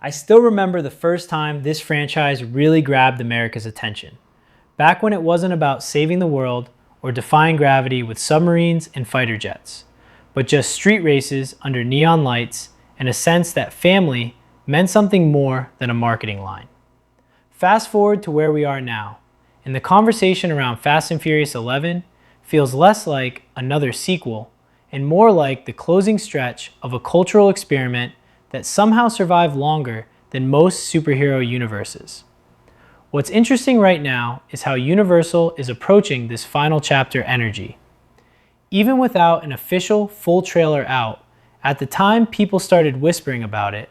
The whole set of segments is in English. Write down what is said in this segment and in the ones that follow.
I still remember the first time this franchise really grabbed America's attention. Back when it wasn't about saving the world or defying gravity with submarines and fighter jets, but just street races under neon lights and a sense that family meant something more than a marketing line. Fast forward to where we are now, and the conversation around Fast and Furious 11 feels less like another sequel and more like the closing stretch of a cultural experiment that somehow survived longer than most superhero universes. What's interesting right now is how Universal is approaching this final chapter energy. Even without an official full trailer out, at the time people started whispering about it,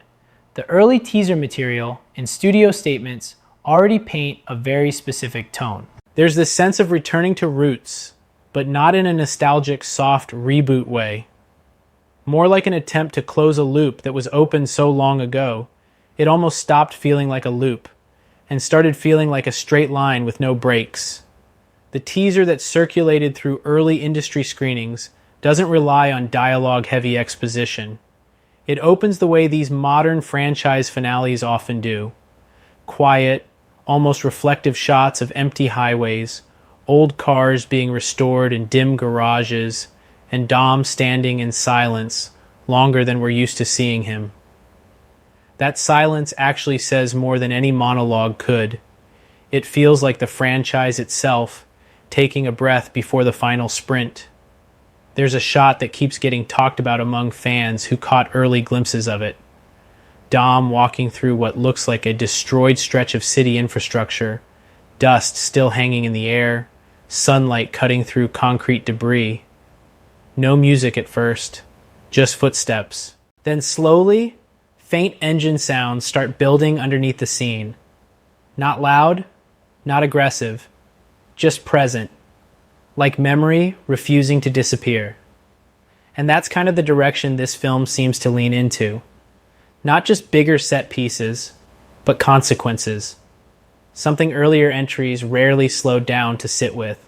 the early teaser material and studio statements already paint a very specific tone. There's this sense of returning to roots, but not in a nostalgic, soft reboot way. More like an attempt to close a loop that was open so long ago, it almost stopped feeling like a loop and started feeling like a straight line with no breaks. The teaser that circulated through early industry screenings doesn't rely on dialogue-heavy exposition. It opens the way these modern franchise finales often do. Quiet, almost reflective shots of empty highways, old cars being restored in dim garages, and Dom standing in silence longer than we're used to seeing him. That silence actually says more than any monologue could. It feels like the franchise itself taking a breath before the final sprint. There's a shot that keeps getting talked about among fans who caught early glimpses of it. Dom walking through what looks like a destroyed stretch of city infrastructure, dust still hanging in the air, sunlight cutting through concrete debris. No music at first, just footsteps. Then slowly, faint engine sounds start building underneath the scene. Not loud, not aggressive, just present, like memory refusing to disappear. And that's kind of the direction this film seems to lean into. Not just bigger set pieces, but consequences. Something earlier entries rarely slowed down to sit with.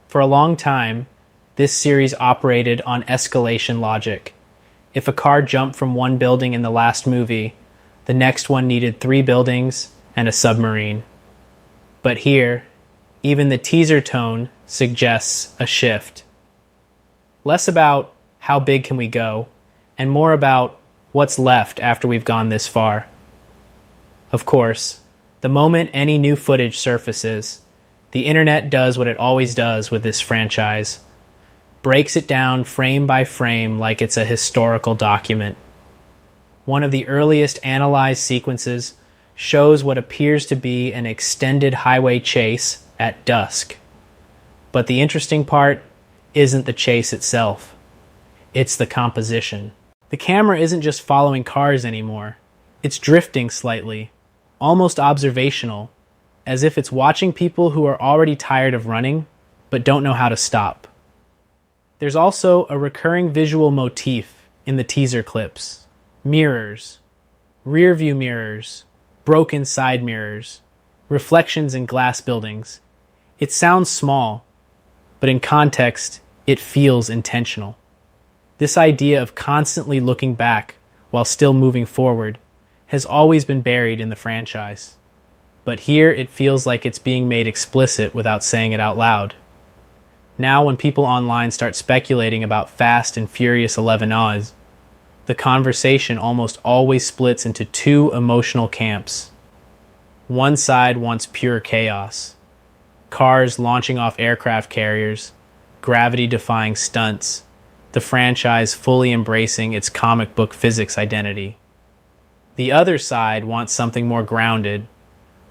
For a long time, this series operated on escalation logic. If a car jumped from one building in the last movie, the next one needed 3 buildings and a submarine. But here, even the teaser tone suggests a shift. Less about how big can we go, and more about what's left after we've gone this far. Of course, the moment any new footage surfaces, the internet does what it always does with this franchise. Breaks it down frame by frame like it's a historical document. One of the earliest analyzed sequences shows what appears to be an extended highway chase at dusk. But the interesting part isn't the chase itself. It's the composition. The camera isn't just following cars anymore. It's drifting slightly, almost observational, as if it's watching people who are already tired of running, but don't know how to stop. There's also a recurring visual motif in the teaser clips. Mirrors, rear view mirrors, broken side mirrors, reflections in glass buildings. It sounds small, but in context, it feels intentional. This idea of constantly looking back while still moving forward has always been buried in the franchise. But here it feels like it's being made explicit without saying it out loud. Now when people online start speculating about Fast and Furious 11 odds, the conversation almost always splits into 2 emotional camps. One side wants pure chaos. Cars launching off aircraft carriers, gravity-defying stunts, the franchise fully embracing its comic book physics identity. The other side wants something more grounded,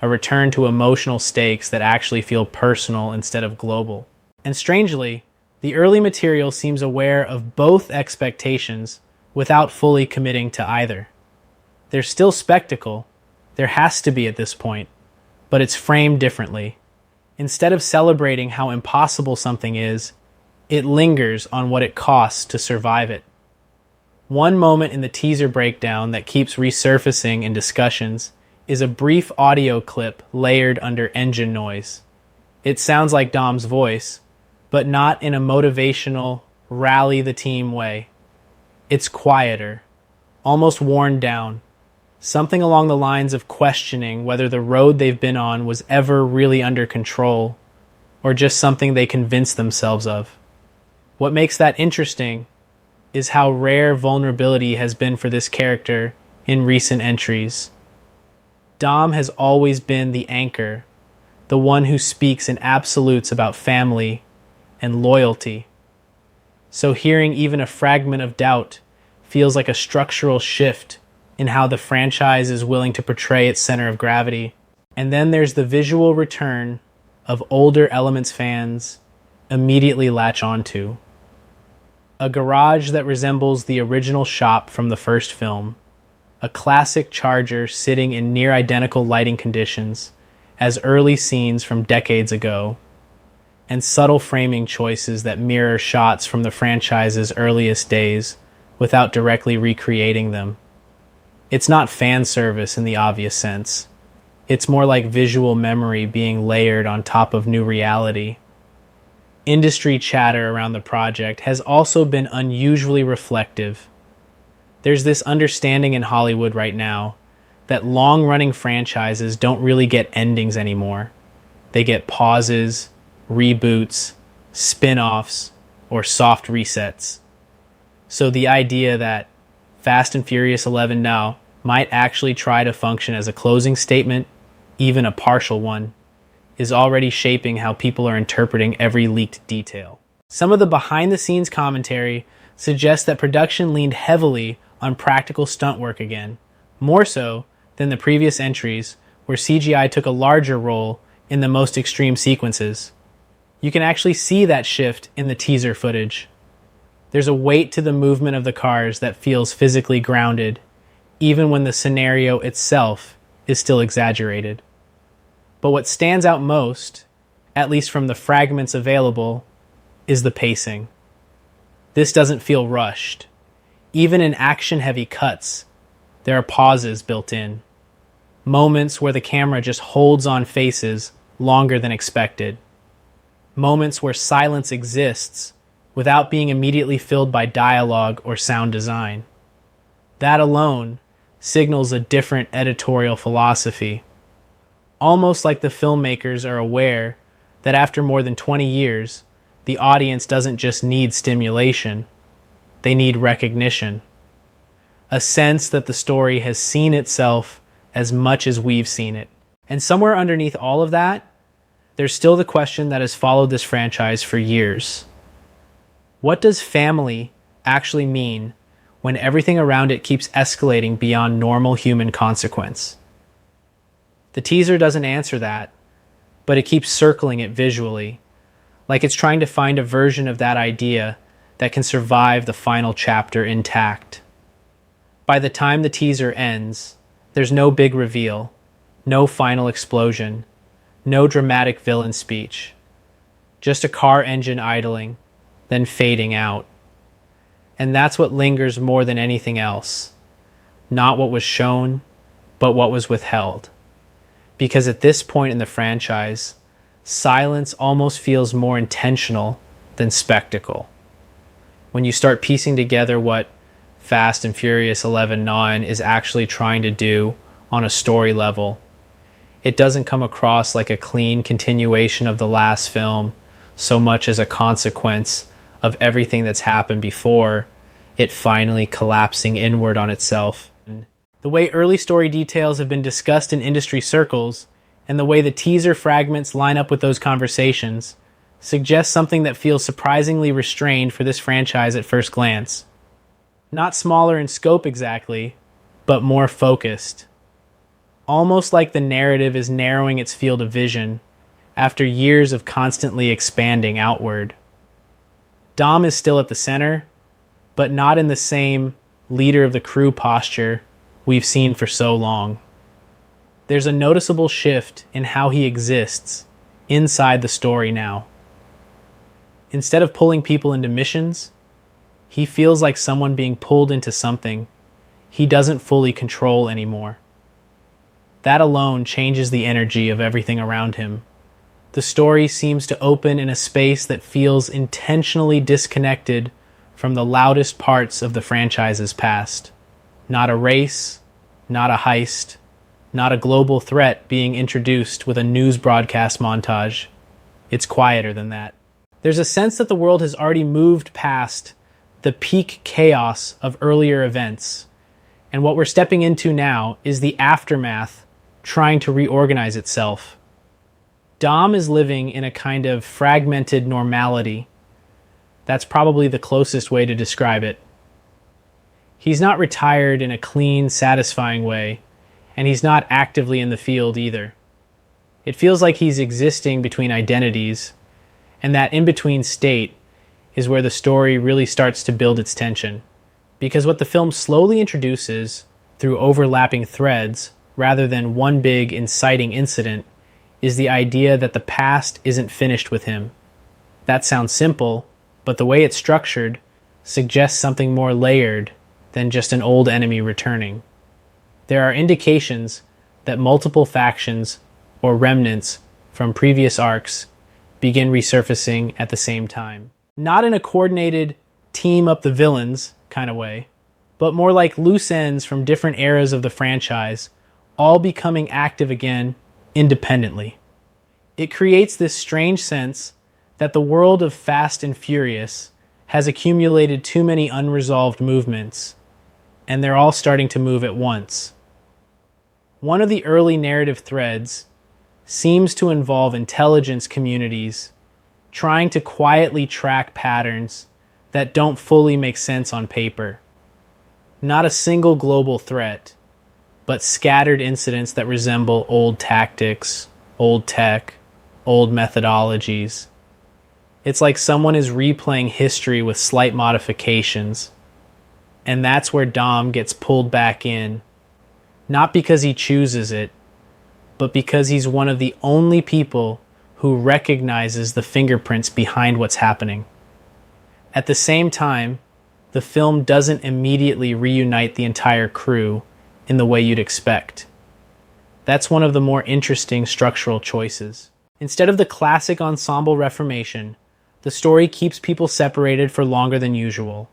a return to emotional stakes that actually feel personal instead of global. And strangely, the early material seems aware of both expectations without fully committing to either. There's still spectacle, there has to be at this point, but it's framed differently. Instead of celebrating how impossible something is, it lingers on what it costs to survive it. One moment in the teaser breakdown that keeps resurfacing in discussions is a brief audio clip layered under engine noise. It sounds like Dom's voice, but not in a motivational, rally the team way. It's quieter, almost worn down, Something along the lines of questioning whether the road they've been on was ever really under control, or just something they convinced themselves of. What makes that interesting is how rare vulnerability has been for this character in recent entries. Dom has always been the anchor, the one who speaks in absolutes about family and loyalty. So hearing even a fragment of doubt feels like a structural shift in how the franchise is willing to portray its center of gravity. And then there's the visual return of older Elements fans immediately latch onto. A garage that resembles the original shop from the first film, a classic Charger sitting in near identical lighting conditions as early scenes from decades ago, and subtle framing choices that mirror shots from the franchise's earliest days without directly recreating them. It's not fan service in the obvious sense. It's more like visual memory being layered on top of new reality. Industry chatter around the project has also been unusually reflective. There's this understanding in Hollywood right now that long-running franchises don't really get endings anymore. They get pauses, reboots, spin-offs, or soft resets. So the idea that Fast and Furious 11 now might actually try to function as a closing statement, even a partial one, is already shaping how people are interpreting every leaked detail. Some of the behind-the-scenes commentary suggests that production leaned heavily on practical stunt work again, more so than the previous entries where CGI took a larger role in the most extreme sequences. You can actually see that shift in the teaser footage. There's a weight to the movement of the cars that feels physically grounded, even when the scenario itself is still exaggerated. But what stands out most, at least from the fragments available, is the pacing. This doesn't feel rushed. Even in action-heavy cuts, there are pauses built in. Moments where the camera just holds on faces longer than expected. Moments where silence exists without being immediately filled by dialogue or sound design. That alone signals a different editorial philosophy. Almost like the filmmakers are aware that after more than 20 years, the audience doesn't just need stimulation, they need recognition. A sense that the story has seen itself as much as we've seen it. And somewhere underneath all of that, there's still the question that has followed this franchise for years. What does family actually mean when everything around it keeps escalating beyond normal human consequence? The teaser doesn't answer that, but it keeps circling it visually, like it's trying to find a version of that idea that can survive the final chapter intact. By the time the teaser ends, there's no big reveal, no final explosion, no dramatic villain speech, just a car engine idling, then fading out. And that's what lingers more than anything else. Not what was shown, but what was withheld. Because at this point in the franchise, silence almost feels more intentional than spectacle. When you start piecing together what Fast and Furious 11-9 is actually trying to do on a story level, it doesn't come across like a clean continuation of the last film so much as a consequence of everything that's happened before it finally collapsing inward on itself. The way early story details have been discussed in industry circles, and the way the teaser fragments line up with those conversations, suggests something that feels surprisingly restrained for this franchise at first glance. Not smaller in scope exactly, but more focused. Almost like the narrative is narrowing its field of vision after years of constantly expanding outward. Dom is still at the center, but not in the same leader of the crew posture we've seen for so long. There's a noticeable shift in how he exists inside the story now. Instead of pulling people into missions, he feels like someone being pulled into something he doesn't fully control anymore. That alone changes the energy of everything around him. The story seems to open in a space that feels intentionally disconnected from the loudest parts of the franchise's past. Not a race, not a heist, not a global threat being introduced with a news broadcast montage. It's quieter than that. There's a sense that the world has already moved past the peak chaos of earlier events, and what we're stepping into now is the aftermath trying to reorganize itself. Dom is living in a kind of fragmented normality. That's probably the closest way to describe it. He's not retired in a clean, satisfying way, and he's not actively in the field either. It feels like he's existing between identities, and that in-between state is where the story really starts to build its tension. Because what the film slowly introduces, through overlapping threads, rather than one big inciting incident, is the idea that the past isn't finished with him. That sounds simple, but the way it's structured suggests something more layered than just an old enemy returning. There are indications that multiple factions or remnants from previous arcs begin resurfacing at the same time. Not in a coordinated team up the villains kind of way, but more like loose ends from different eras of the franchise, all becoming active again independently. It creates this strange sense that the world of Fast and Furious has accumulated too many unresolved movements, and they're all starting to move at once. One of the early narrative threads seems to involve intelligence communities trying to quietly track patterns that don't fully make sense on paper. Not a single global threat, but scattered incidents that resemble old tactics, old tech, old methodologies. It's like someone is replaying history with slight modifications. And that's where Dom gets pulled back in. Not because he chooses it, but because he's one of the only people who recognizes the fingerprints behind what's happening. At the same time, the film doesn't immediately reunite the entire crew in the way you'd expect. That's one of the more interesting structural choices. Instead of the classic ensemble reformation, the story keeps people separated for longer than usual.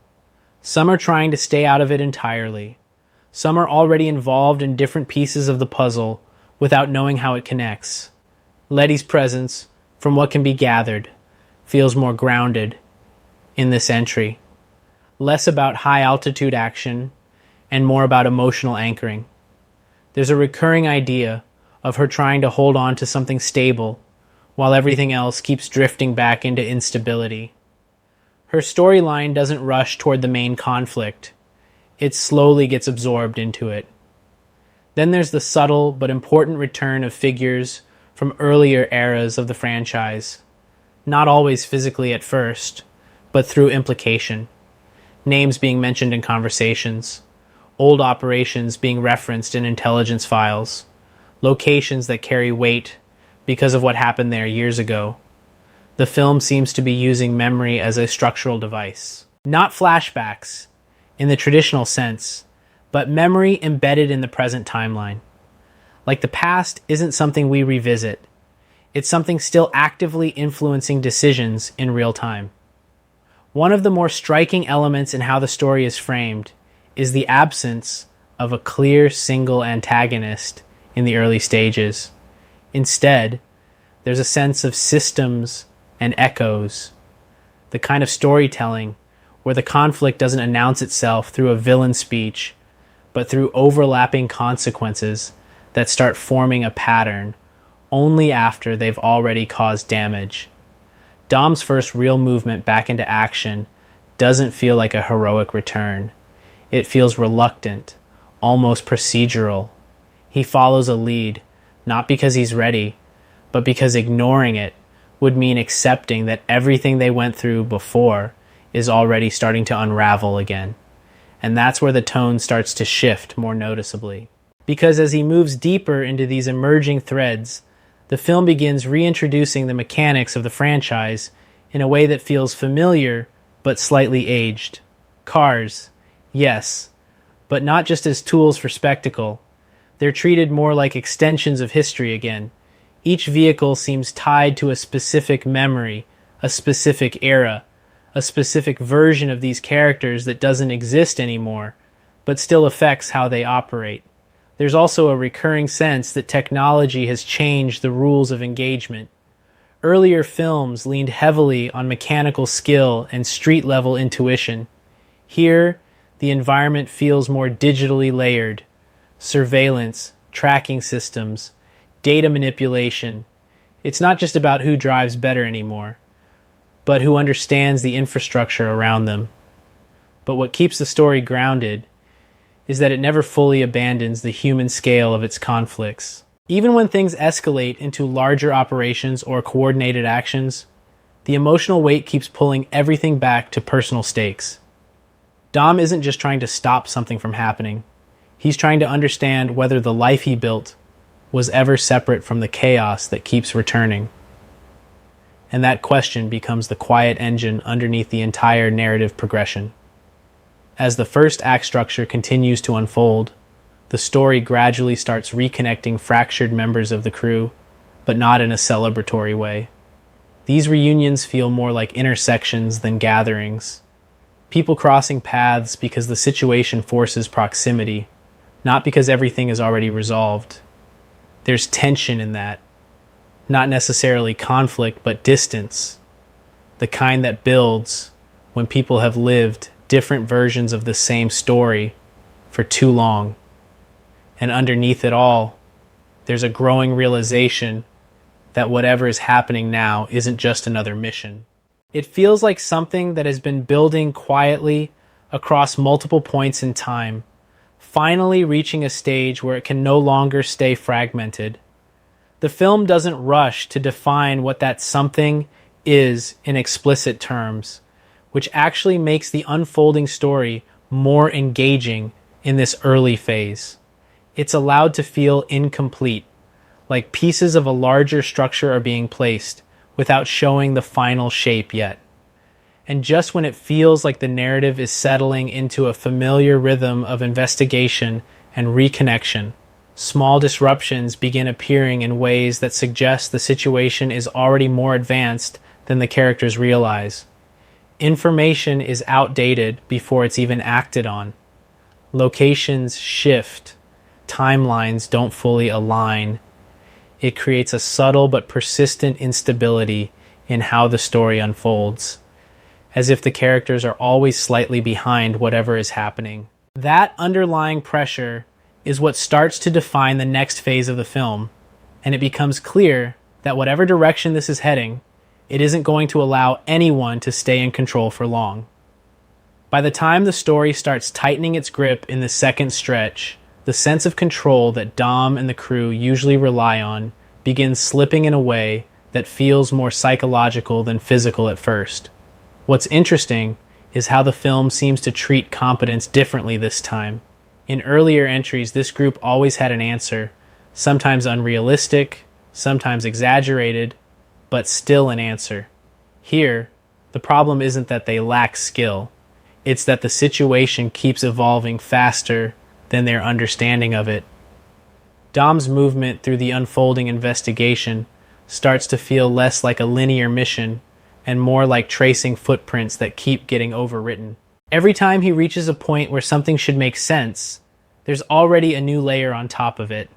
Some are trying to stay out of it entirely. Some are already involved in different pieces of the puzzle without knowing how it connects. Letty's presence, from what can be gathered, feels more grounded in this entry. Less about high-altitude action and more about emotional anchoring. There's a recurring idea of her trying to hold on to something stable while everything else keeps drifting back into instability. Her storyline doesn't rush toward the main conflict. It slowly gets absorbed into it. Then there's the subtle but important return of figures from earlier eras of the franchise. Not always physically at first, but through implication. Names being mentioned in conversations, old operations being referenced in intelligence files, locations that carry weight because of what happened there years ago. The film seems to be using memory as a structural device. Not flashbacks, in the traditional sense, but memory embedded in the present timeline. Like the past isn't something we revisit. It's something still actively influencing decisions in real time. One of the more striking elements in how the story is framed is the absence of a clear single antagonist in the early stages. Instead, there's a sense of systems and echoes, the kind of storytelling where the conflict doesn't announce itself through a villain speech, but through overlapping consequences that start forming a pattern only after they've already caused damage. Dom's first real movement back into action doesn't feel like a heroic return. It feels reluctant, almost procedural. He follows a lead, not because he's ready, but because ignoring it would mean accepting that everything they went through before is already starting to unravel again. And that's where the tone starts to shift more noticeably. Because as he moves deeper into these emerging threads, the film begins reintroducing the mechanics of the franchise in a way that feels familiar but slightly aged. Cars, yes, but not just as tools for spectacle. They're treated more like extensions of history again. Each vehicle seems tied to a specific memory, a specific era, a specific version of these characters that doesn't exist anymore, but still affects how they operate. There's also a recurring sense that technology has changed the rules of engagement. Earlier films leaned heavily on mechanical skill and street-level intuition. Here, the environment feels more digitally layered. Surveillance, tracking systems, data manipulation. It's not just about who drives better anymore, but who understands the infrastructure around them. But what keeps the story grounded is that it never fully abandons the human scale of its conflicts. Even when things escalate into larger operations or coordinated actions, the emotional weight keeps pulling everything back to personal stakes. Dom isn't just trying to stop something from happening. He's trying to understand whether the life he built was ever separate from the chaos that keeps returning. And that question becomes the quiet engine underneath the entire narrative progression. As the first act structure continues to unfold, the story gradually starts reconnecting fractured members of the crew, but not in a celebratory way. These reunions feel more like intersections than gatherings. People crossing paths because the situation forces proximity, not because everything is already resolved. There's tension in that. Not necessarily conflict, but distance. The kind that builds when people have lived different versions of the same story for too long. And underneath it all, there's a growing realization that whatever is happening now isn't just another mission. It feels like something that has been building quietly across multiple points in time, finally reaching a stage where it can no longer stay fragmented. The film doesn't rush to define what that something is in explicit terms, which actually makes the unfolding story more engaging in this early phase. It's allowed to feel incomplete, like pieces of a larger structure are being placed without showing the final shape yet. And just when it feels like the narrative is settling into a familiar rhythm of investigation and reconnection, small disruptions begin appearing in ways that suggest the situation is already more advanced than the characters realize. Information is outdated before it's even acted on. Locations shift. Timelines don't fully align. It creates a subtle but persistent instability in how the story unfolds, as if the characters are always slightly behind whatever is happening. That underlying pressure is what starts to define the next phase of the film, and it becomes clear that whatever direction this is heading, it isn't going to allow anyone to stay in control for long. By the time the story starts tightening its grip in the second stretch, the sense of control that Dom and the crew usually rely on begins slipping in a way that feels more psychological than physical at first. What's interesting is how the film seems to treat competence differently this time. In earlier entries, this group always had an answer, sometimes unrealistic, sometimes exaggerated, but still an answer. Here, the problem isn't that they lack skill. It's that the situation keeps evolving faster than their understanding of it. Dom's movement through the unfolding investigation starts to feel less like a linear mission and more like tracing footprints that keep getting overwritten. Every time he reaches a point where something should make sense, there's already a new layer on top of it.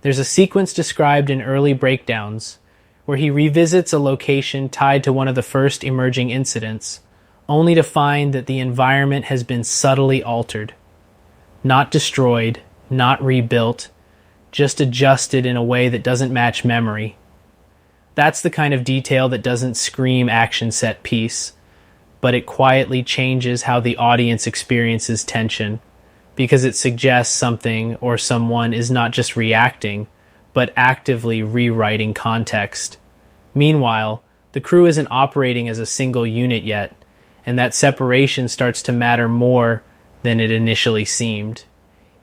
There's a sequence described in early breakdowns where he revisits a location tied to one of the first emerging incidents, only to find that the environment has been subtly altered. Not destroyed, not rebuilt, just adjusted in a way that doesn't match memory. That's the kind of detail that doesn't scream action set piece, but it quietly changes how the audience experiences tension, because it suggests something or someone is not just reacting, but actively rewriting context. Meanwhile, the crew isn't operating as a single unit yet, and that separation starts to matter more than it initially seemed.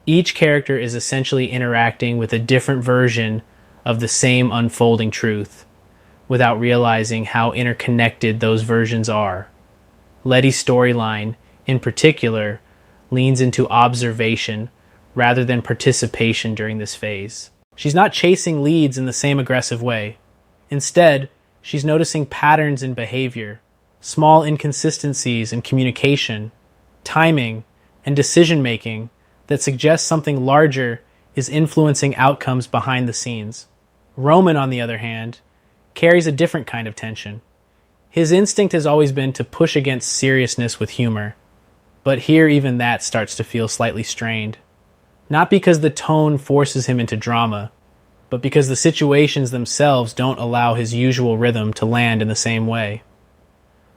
Each character is essentially interacting with a different version of the same unfolding truth, without realizing how interconnected those versions are. Letty's storyline, in particular, leans into observation rather than participation during this phase. She's not chasing leads in the same aggressive way. Instead, she's noticing patterns in behavior, small inconsistencies in communication, timing, and decision-making that suggest something larger is influencing outcomes behind the scenes. Roman, on the other hand, carries a different kind of tension. His instinct has always been to push against seriousness with humor, but here even that starts to feel slightly strained. Not because the tone forces him into drama, but because the situations themselves don't allow his usual rhythm to land in the same way.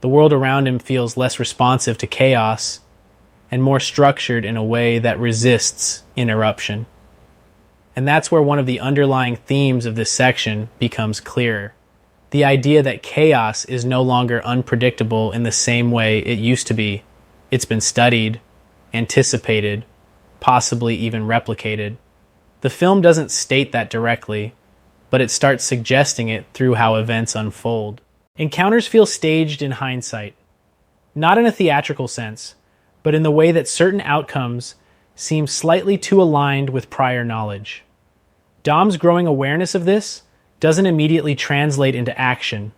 The world around him feels less responsive to chaos and more structured in a way that resists interruption. And that's where one of the underlying themes of this section becomes clearer. The idea that chaos is no longer unpredictable in the same way it used to be. It's been studied, anticipated, possibly even replicated. The film doesn't state that directly, but it starts suggesting it through how events unfold. Encounters feel staged in hindsight, not in a theatrical sense, but in the way that certain outcomes seem slightly too aligned with prior knowledge. Dom's growing awareness of this doesn't immediately translate into action.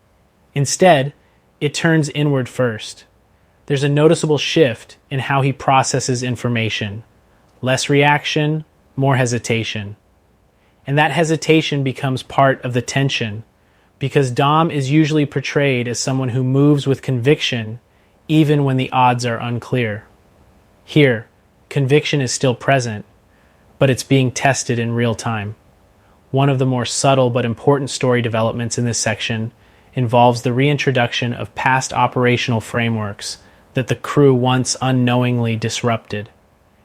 Instead, it turns inward first. There's a noticeable shift in how he processes information. Less reaction, more hesitation. And that hesitation becomes part of the tension, because Dom is usually portrayed as someone who moves with conviction even when the odds are unclear. Here, conviction is still present, but it's being tested in real time. One of the more subtle but important story developments in this section involves the reintroduction of past operational frameworks that the crew once unknowingly disrupted.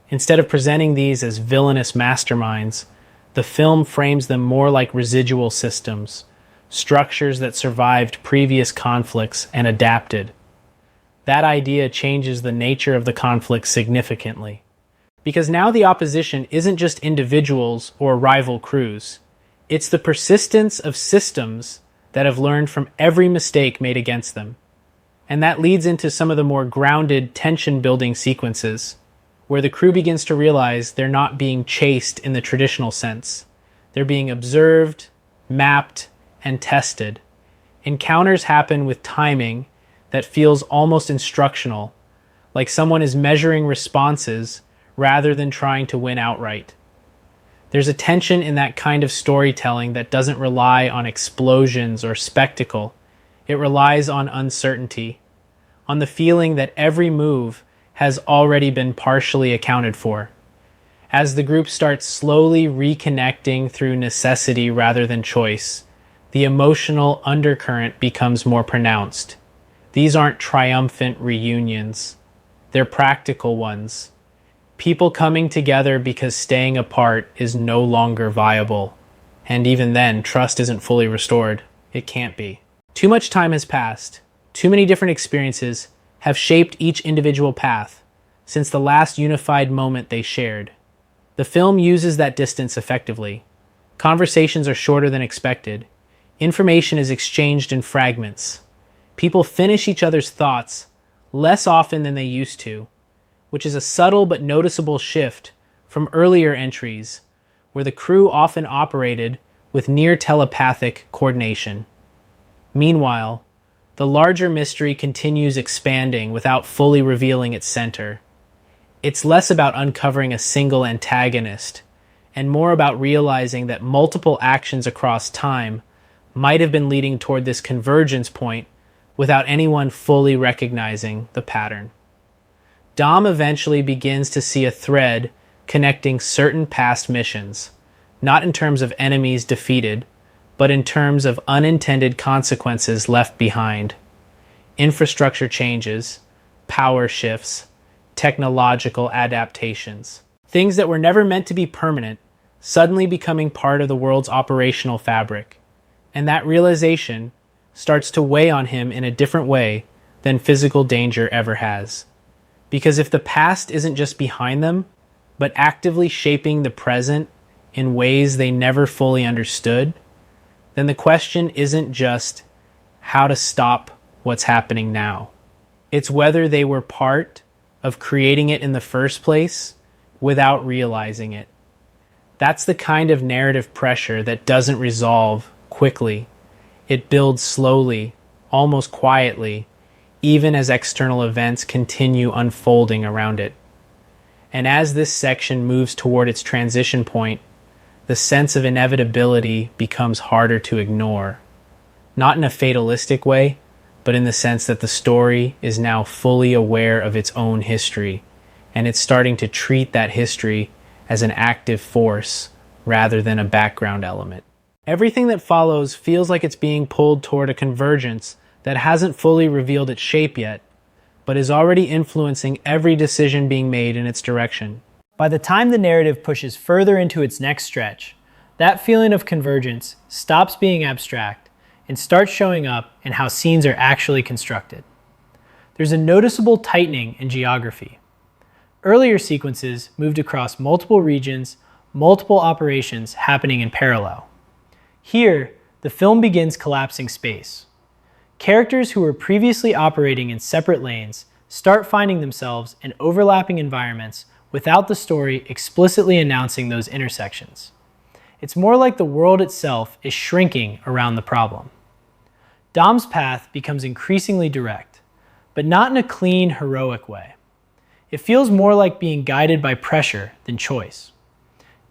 Instead of presenting these as villainous masterminds, the film frames them more like residual systems, structures that survived previous conflicts and adapted. That idea changes the nature of the conflict significantly, because now the opposition isn't just individuals or rival crews. It's the persistence of systems that have learned from every mistake made against them. And that leads into some of the more grounded tension-building sequences, where the crew begins to realize they're not being chased in the traditional sense. They're being observed, mapped, and tested. Encounters happen with timing that feels almost instructional, like someone is measuring responses rather than trying to win outright. There's a tension in that kind of storytelling that doesn't rely on explosions or spectacle. It relies on uncertainty, on the feeling that every move has already been partially accounted for. As the group starts slowly reconnecting through necessity rather than choice, the emotional undercurrent becomes more pronounced. These aren't triumphant reunions. They're practical ones. People coming together because staying apart is no longer viable. And even then, trust isn't fully restored. It can't be. Too much time has passed. Too many different experiences have shaped each individual path since the last unified moment they shared. The film uses that distance effectively. Conversations are shorter than expected. Information is exchanged in fragments. People finish each other's thoughts less often than they used to, which is a subtle but noticeable shift from earlier entries, where the crew often operated with near telepathic coordination. Meanwhile, the larger mystery continues expanding without fully revealing its center. It's less about uncovering a single antagonist, and more about realizing that multiple actions across time might have been leading toward this convergence point without anyone fully recognizing the pattern. Dom eventually begins to see a thread connecting certain past missions, not in terms of enemies defeated, but in terms of unintended consequences left behind. Infrastructure changes, power shifts, technological adaptations. Things that were never meant to be permanent, suddenly becoming part of the world's operational fabric. And that realization starts to weigh on him in a different way than physical danger ever has. Because if the past isn't just behind them, but actively shaping the present in ways they never fully understood, then the question isn't just how to stop what's happening now. It's whether they were part of creating it in the first place without realizing it. That's the kind of narrative pressure that doesn't resolve quickly. It builds slowly, almost quietly, even as external events continue unfolding around it. And as this section moves toward its transition point, the sense of inevitability becomes harder to ignore. Not in a fatalistic way, but in the sense that the story is now fully aware of its own history, and it's starting to treat that history as an active force rather than a background element. Everything that follows feels like it's being pulled toward a convergence that hasn't fully revealed its shape yet, but is already influencing every decision being made in its direction. By the time the narrative pushes further into its next stretch, that feeling of convergence stops being abstract and starts showing up in how scenes are actually constructed. There's a noticeable tightening in geography. Earlier sequences moved across multiple regions, multiple operations happening in parallel. Here, the film begins collapsing space. Characters who were previously operating in separate lanes start finding themselves in overlapping environments without the story explicitly announcing those intersections. It's more like the world itself is shrinking around the problem. Dom's path becomes increasingly direct, but not in a clean, heroic way. It feels more like being guided by pressure than choice.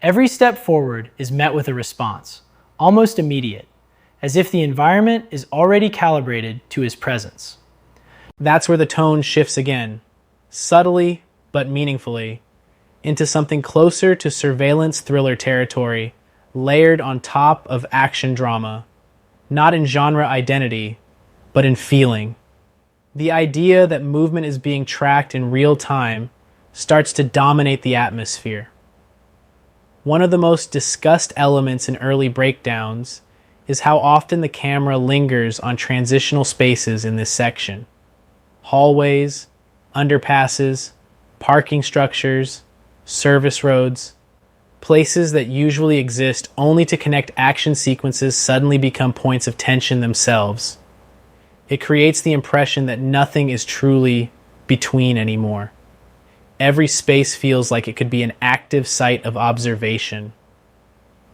Every step forward is met with a response, almost immediate, as if the environment is already calibrated to his presence. That's where the tone shifts again, subtly but meaningfully, into something closer to surveillance thriller territory, layered on top of action drama, not in genre identity, but in feeling. The idea that movement is being tracked in real time starts to dominate the atmosphere. One of the most discussed elements in early breakdowns is how often the camera lingers on transitional spaces in this section. Hallways, underpasses, parking structures, service roads, places that usually exist only to connect action sequences suddenly become points of tension themselves. It creates the impression that nothing is truly between anymore. Every space feels like it could be an active site of observation.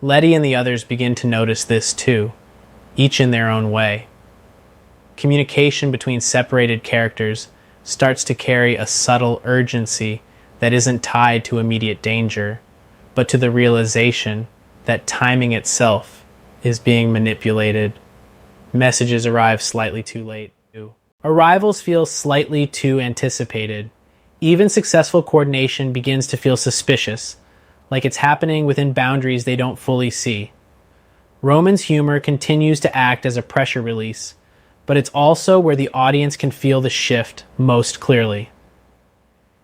Letty and the others begin to notice this too, each in their own way. Communication between separated characters starts to carry a subtle urgency that isn't tied to immediate danger, but to the realization that timing itself is being manipulated. Messages arrive slightly too late. Arrivals feel slightly too anticipated. Even successful coordination begins to feel suspicious, like it's happening within boundaries they don't fully see. Roman's humor continues to act as a pressure release, but it's also where the audience can feel the shift most clearly.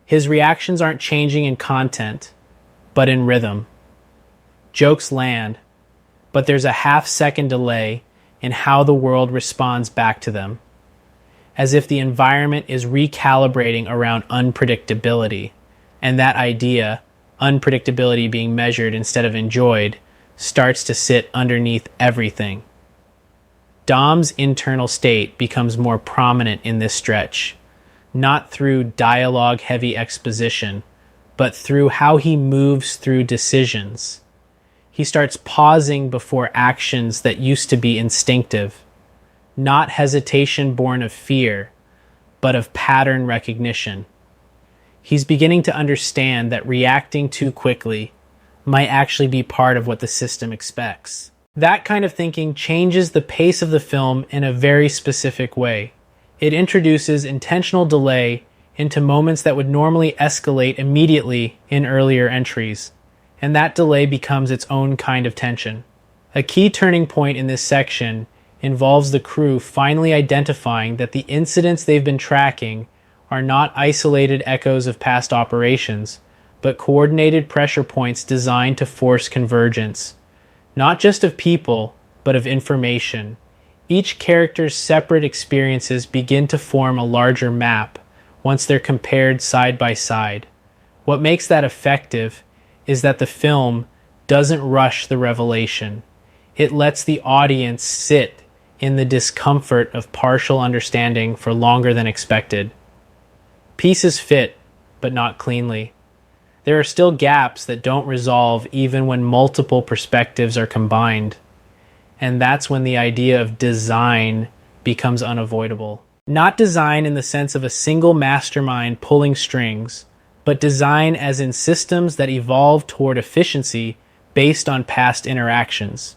His reactions aren't changing in content, but in rhythm. Jokes land, but there's a half-second delay in how the world responds back to them, as if the environment is recalibrating around unpredictability, and that idea, unpredictability being measured instead of enjoyed, starts to sit underneath everything. Dom's internal state becomes more prominent in this stretch, not through dialogue-heavy exposition, but through how he moves through decisions. He starts pausing before actions that used to be instinctive, not hesitation born of fear, but of pattern recognition. He's beginning to understand that reacting too quickly might actually be part of what the system expects. That kind of thinking changes the pace of the film in a very specific way. It introduces intentional delay into moments that would normally escalate immediately in earlier entries, and that delay becomes its own kind of tension. A key turning point in this section involves the crew finally identifying that the incidents they've been tracking are not isolated echoes of past operations, but coordinated pressure points designed to force convergence, not just of people, but of information. Each character's separate experiences begin to form a larger map once they're compared side by side. What makes that effective is that the film doesn't rush the revelation. It lets the audience sit in the discomfort of partial understanding for longer than expected. Pieces fit, but not cleanly. There are still gaps that don't resolve even when multiple perspectives are combined. And that's when the idea of design becomes unavoidable. Not design in the sense of a single mastermind pulling strings, but design as in systems that evolve toward efficiency based on past interactions.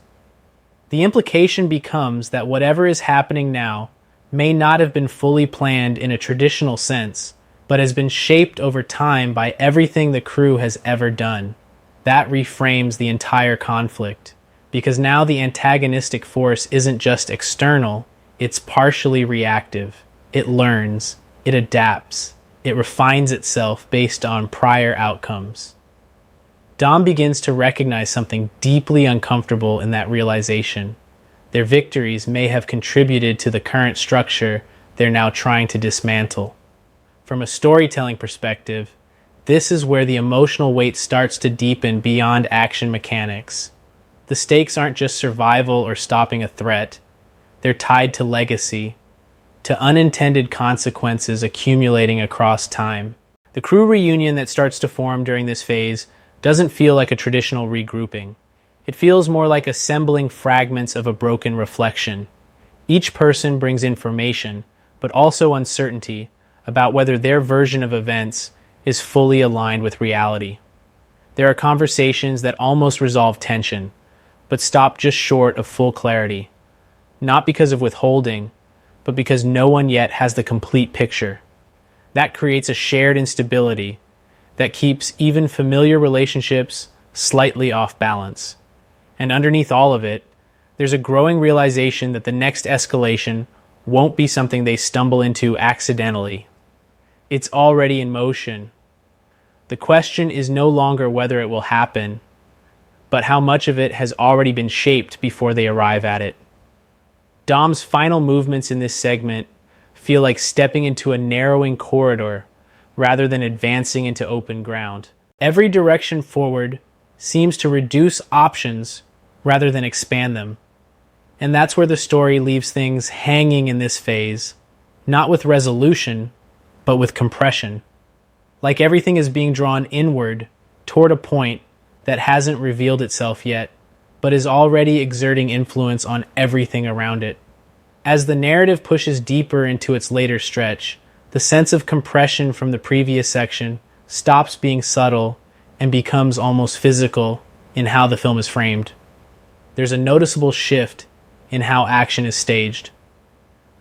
The implication becomes that whatever is happening now may not have been fully planned in a traditional sense, but has been shaped over time by everything the crew has ever done. That reframes the entire conflict, because now the antagonistic force isn't just external, it's partially reactive. It learns, it adapts, it refines itself based on prior outcomes. Dom begins to recognize something deeply uncomfortable in that realization. Their victories may have contributed to the current structure they're now trying to dismantle. From a storytelling perspective, this is where the emotional weight starts to deepen beyond action mechanics. The stakes aren't just survival or stopping a threat. They're tied to legacy, to unintended consequences accumulating across time. The crew reunion that starts to form during this phase doesn't feel like a traditional regrouping. It feels more like assembling fragments of a broken reflection. Each person brings information, but also uncertainty about whether their version of events is fully aligned with reality. There are conversations that almost resolve tension, but stop just short of full clarity, not because of withholding, but because no one yet has the complete picture. That creates a shared instability that keeps even familiar relationships slightly off balance. And underneath all of it, there's a growing realization that the next escalation won't be something they stumble into accidentally. It's already in motion. The question is no longer whether it will happen, but how much of it has already been shaped before they arrive at it. Dom's final movements in this segment feel like stepping into a narrowing corridor rather than advancing into open ground. Every direction forward seems to reduce options rather than expand them. And that's where the story leaves things hanging in this phase, not with resolution, but with compression. Like everything is being drawn inward toward a point that hasn't revealed itself yet, but is already exerting influence on everything around it. As the narrative pushes deeper into its later stretch, the sense of compression from the previous section stops being subtle and becomes almost physical in how the film is framed. There's a noticeable shift in how action is staged.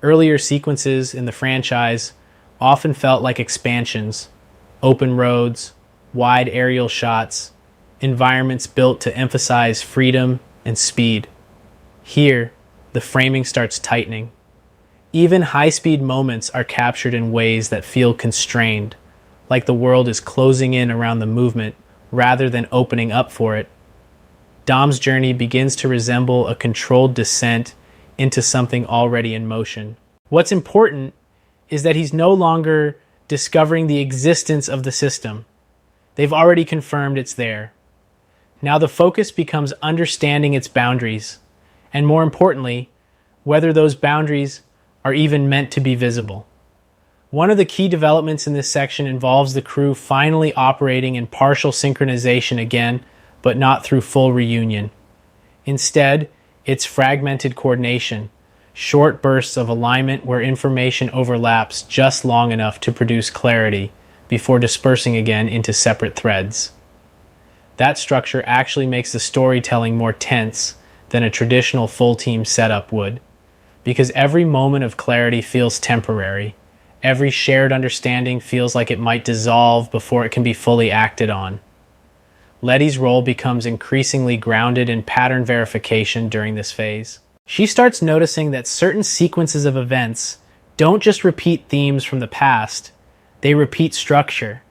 Earlier sequences in the franchise often felt like expansions, open roads, wide aerial shots, environments built to emphasize freedom and speed. Here, the framing starts tightening. Even high-speed moments are captured in ways that feel constrained, like the world is closing in around the movement rather than opening up for it. Dom's journey begins to resemble a controlled descent into something already in motion. What's important is that he's no longer discovering the existence of the system. They've already confirmed it's there. Now the focus becomes understanding its boundaries, and more importantly, whether those boundaries are even meant to be visible. One of the key developments in this section involves the crew finally operating in partial synchronization again, but not through full reunion. Instead, it's fragmented coordination, short bursts of alignment where information overlaps just long enough to produce clarity before dispersing again into separate threads. That structure actually makes the storytelling more tense than a traditional full team setup would, because every moment of clarity feels temporary. Every shared understanding feels like it might dissolve before it can be fully acted on. Letty's role becomes increasingly grounded in pattern verification during this phase. She starts noticing that certain sequences of events don't just repeat themes from the past, they repeat structure,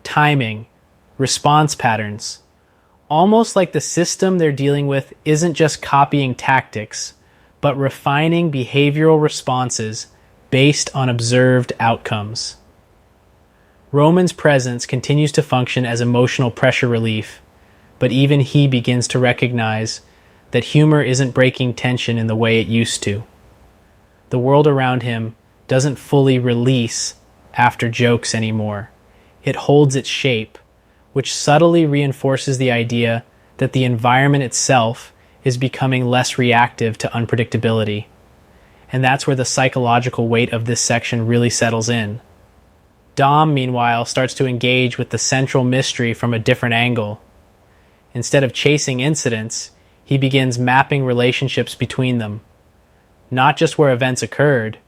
timing, response patterns. Almost like the system they're dealing with isn't just copying tactics, but refining behavioral responses based on observed outcomes. Roman's presence continues to function as emotional pressure relief, but even he begins to recognize that humor isn't breaking tension in the way it used to. The world around him doesn't fully release after jokes anymore. It holds its shape, which subtly reinforces the idea that the environment itself is becoming less reactive to unpredictability. And that's where the psychological weight of this section really settles in. Dom, meanwhile, starts to engage with the central mystery from a different angle. Instead of chasing incidents, he begins mapping relationships between them. Not just where events occurred,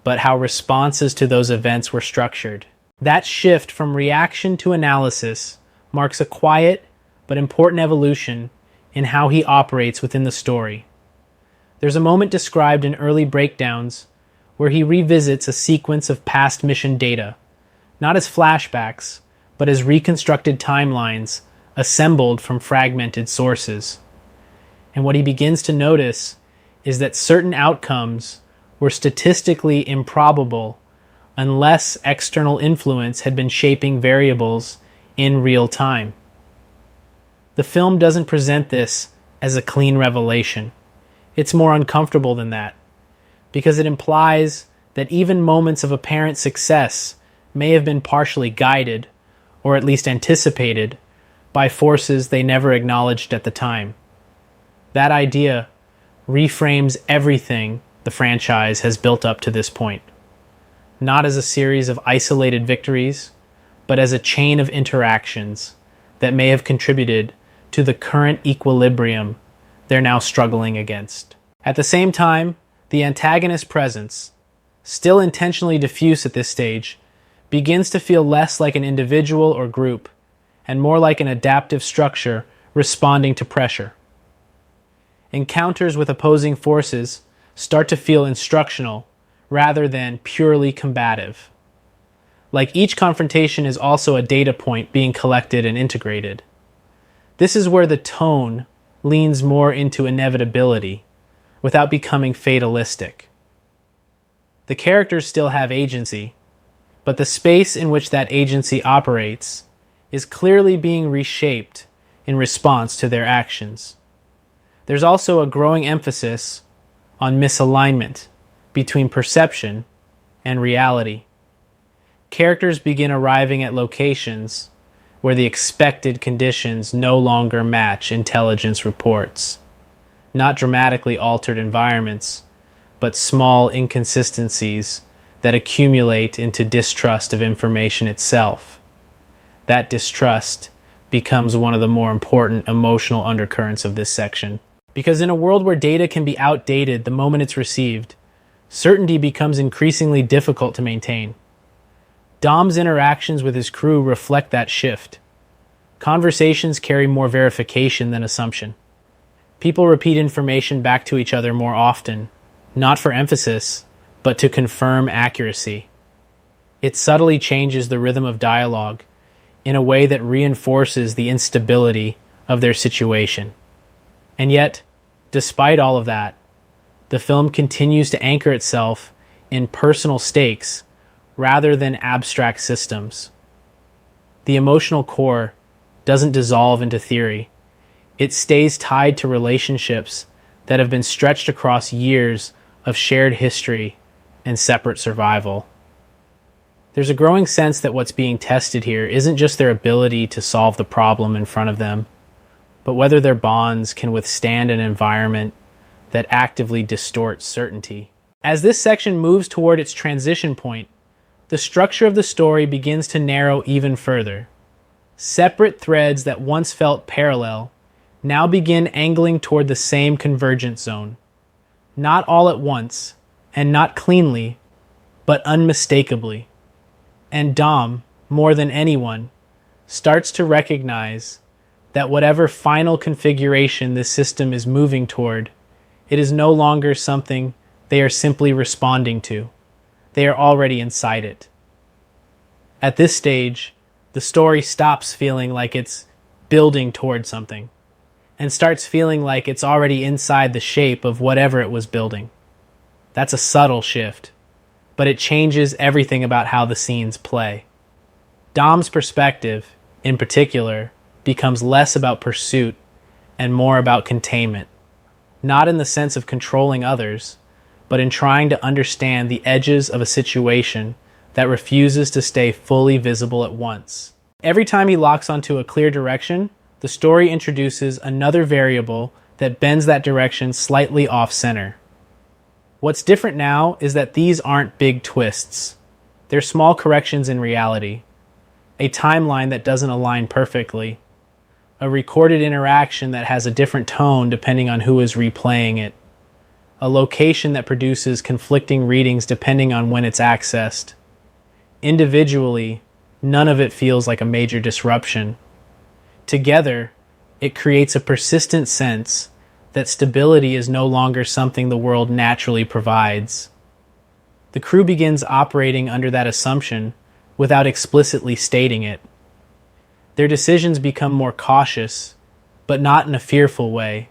but how responses to those events were structured. That shift from reaction to analysis marks a quiet but important evolution in how he operates within the story. There's a moment described in early breakdowns where he revisits a sequence of past mission data, not as flashbacks, but as reconstructed timelines assembled from fragmented sources. And what he begins to notice is that certain outcomes were statistically improbable unless external influence had been shaping variables in real time. The film doesn't present this as a clean revelation. It's more uncomfortable than that, because it implies that even moments of apparent success may have been partially guided, or at least anticipated, by forces they never acknowledged at the time. That idea reframes everything the franchise has built up to this point, not as a series of isolated victories, but as a chain of interactions that may have contributed to the current equilibrium they're now struggling against. At the same time, the antagonist's presence, still intentionally diffuse at this stage, begins to feel less like an individual or group, and more like an adaptive structure responding to pressure. Encounters with opposing forces start to feel instructional rather than purely combative. Like each confrontation is also a data point being collected and integrated. This is where the tone leans more into inevitability without becoming fatalistic. The characters still have agency, but the space in which that agency operates is clearly being reshaped in response to their actions. There's also a growing emphasis on misalignment between perception and reality. Characters begin arriving at locations where the expected conditions no longer match intelligence reports. Not dramatically altered environments, but small inconsistencies that accumulate into distrust of information itself. That distrust becomes one of the more important emotional undercurrents of this section. Because in a world where data can be outdated the moment it's received, certainty becomes increasingly difficult to maintain. Dom's interactions with his crew reflect that shift. Conversations carry more verification than assumption. People repeat information back to each other more often, not for emphasis, but to confirm accuracy. It subtly changes the rhythm of dialogue in a way that reinforces the instability of their situation. And yet, despite all of that, the film continues to anchor itself in personal stakes rather than abstract systems. The emotional core doesn't dissolve into theory. It stays tied to relationships that have been stretched across years of shared history and separate survival. There's a growing sense that what's being tested here isn't just their ability to solve the problem in front of them, but whether their bonds can withstand an environment that actively distorts certainty. As this section moves toward its transition point, the structure of the story begins to narrow even further. Separate threads that once felt parallel now begin angling toward the same convergence zone. Not all at once, and not cleanly, but unmistakably. And Dom, more than anyone, starts to recognize that whatever final configuration this system is moving toward, it is no longer something they are simply responding to. They are already inside it. At this stage, the story stops feeling like it's building toward something and starts feeling like it's already inside the shape of whatever it was building. That's a subtle shift, but it changes everything about how the scenes play. Dom's perspective, in particular, becomes less about pursuit and more about containment, not in the sense of controlling others, but in trying to understand the edges of a situation that refuses to stay fully visible at once. Every time he locks onto a clear direction, the story introduces another variable that bends that direction slightly off-center. What's different now is that these aren't big twists. They're small corrections in reality, a timeline that doesn't align perfectly, a recorded interaction that has a different tone depending on who is replaying it, a location that produces conflicting readings depending on when it's accessed. Individually, none of it feels like a major disruption. Together, it creates a persistent sense that stability is no longer something the world naturally provides. The crew begins operating under that assumption without explicitly stating it. Their decisions become more cautious, but not in a fearful way,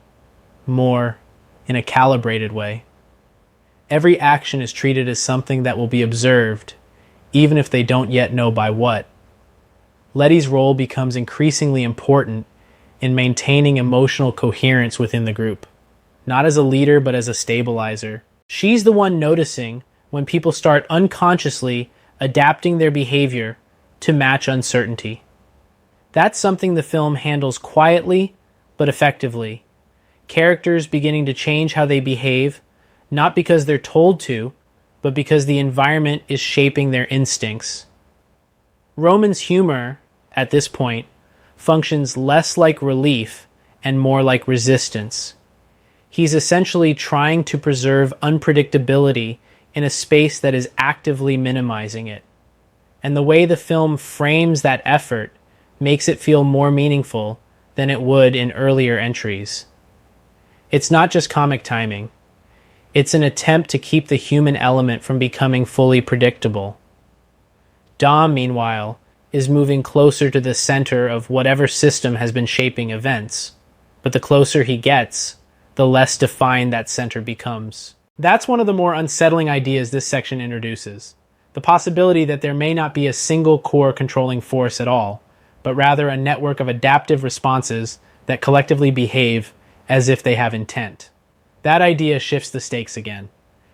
more in a calibrated way. Every action is treated as something that will be observed, even if they don't yet know by what. Letty's role becomes increasingly important in maintaining emotional coherence within the group, not as a leader but as a stabilizer. She's the one noticing when people start unconsciously adapting their behavior to match uncertainty. That's something the film handles quietly but effectively. Characters beginning to change how they behave, not because they're told to, but because the environment is shaping their instincts. Roman's humor, at this point, functions less like relief and more like resistance. He's essentially trying to preserve unpredictability in a space that is actively minimizing it. And the way the film frames that effort makes it feel more meaningful than it would in earlier entries. It's not just comic timing. It's an attempt to keep the human element from becoming fully predictable. Dom, meanwhile, is moving closer to the center of whatever system has been shaping events, but the closer he gets, the less defined that center becomes. That's one of the more unsettling ideas this section introduces, the possibility that there may not be a single core controlling force at all, but rather a network of adaptive responses that collectively behave as if they have intent. That idea shifts the stakes again,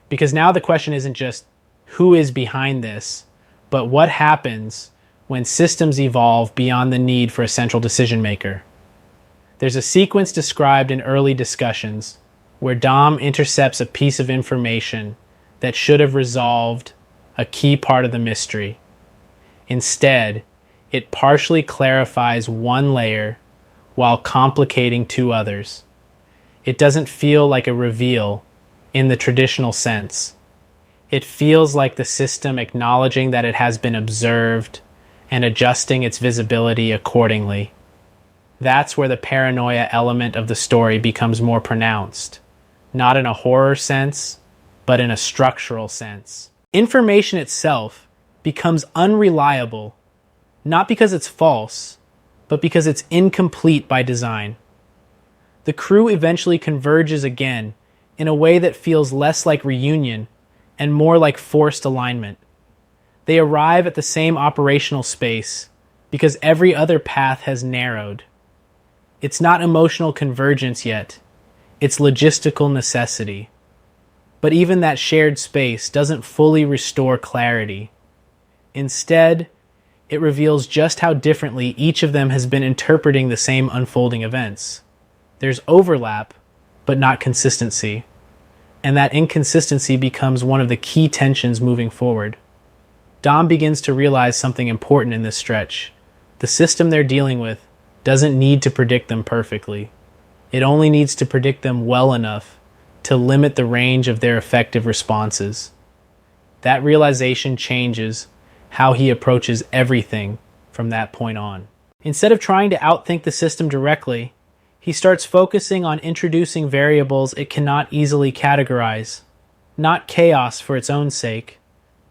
because now the question isn't just who is behind this, but what happens when systems evolve beyond the need for a central decision maker. There's a sequence described in early discussions where Dom intercepts a piece of information that should have resolved a key part of the mystery. Instead, it partially clarifies one layer while complicating two others. It doesn't feel like a reveal in the traditional sense. It feels like the system acknowledging that it has been observed and adjusting its visibility accordingly. That's where the paranoia element of the story becomes more pronounced, not in a horror sense, but in a structural sense. Information itself becomes unreliable, not because it's false, but because it's incomplete by design. The crew eventually converges again in a way that feels less like reunion and more like forced alignment. They arrive at the same operational space because every other path has narrowed. It's not emotional convergence yet, it's logistical necessity. But even that shared space doesn't fully restore clarity. Instead, it reveals just how differently each of them has been interpreting the same unfolding events. There's overlap, but not consistency. And that inconsistency becomes one of the key tensions moving forward. Dom begins to realize something important in this stretch. The system they're dealing with doesn't need to predict them perfectly. It only needs to predict them well enough to limit the range of their effective responses. That realization changes how he approaches everything from that point on. Instead of trying to outthink the system directly, he starts focusing on introducing variables it cannot easily categorize. Not chaos for its own sake,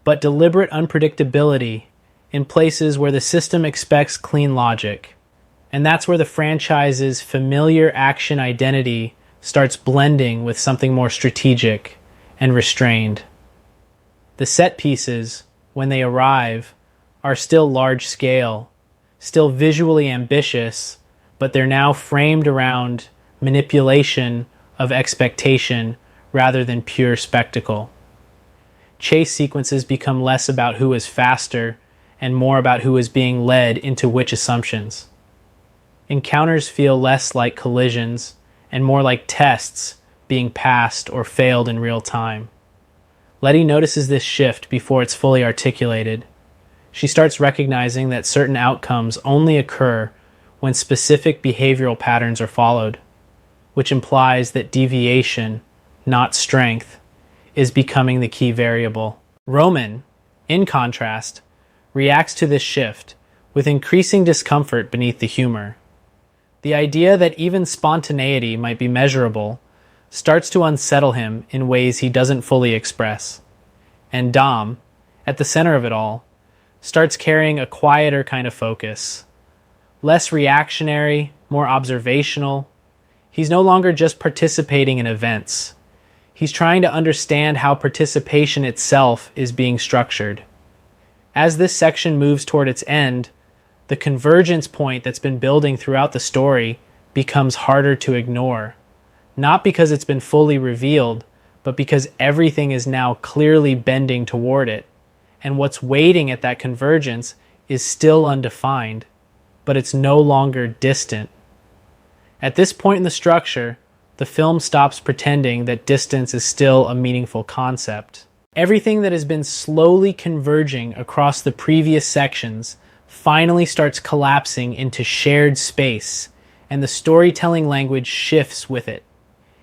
but deliberate unpredictability in places where the system expects clean logic. And that's where the franchise's familiar action identity starts blending with something more strategic and restrained. The set pieces, when they arrive, are still large scale, still visually ambitious, but they're now framed around manipulation of expectation rather than pure spectacle. Chase sequences become less about who is faster and more about who is being led into which assumptions. Encounters feel less like collisions and more like tests being passed or failed in real time. Letty notices this shift before it's fully articulated. She starts recognizing that certain outcomes only occur when specific behavioral patterns are followed, which implies that deviation, not strength, is becoming the key variable. Roman, in contrast, reacts to this shift with increasing discomfort beneath the humor. The idea that even spontaneity might be measurable starts to unsettle him in ways he doesn't fully express. And Dom, at the center of it all, starts carrying a quieter kind of focus. Less reactionary, more observational. He's no longer just participating in events. He's trying to understand how participation itself is being structured. As this section moves toward its end, the convergence point that's been building throughout the story becomes harder to ignore. Not because it's been fully revealed, but because everything is now clearly bending toward it. And what's waiting at that convergence is still undefined, but it's no longer distant. At this point in the structure, the film stops pretending that distance is still a meaningful concept. Everything that has been slowly converging across the previous sections finally starts collapsing into shared space, and the storytelling language shifts with it.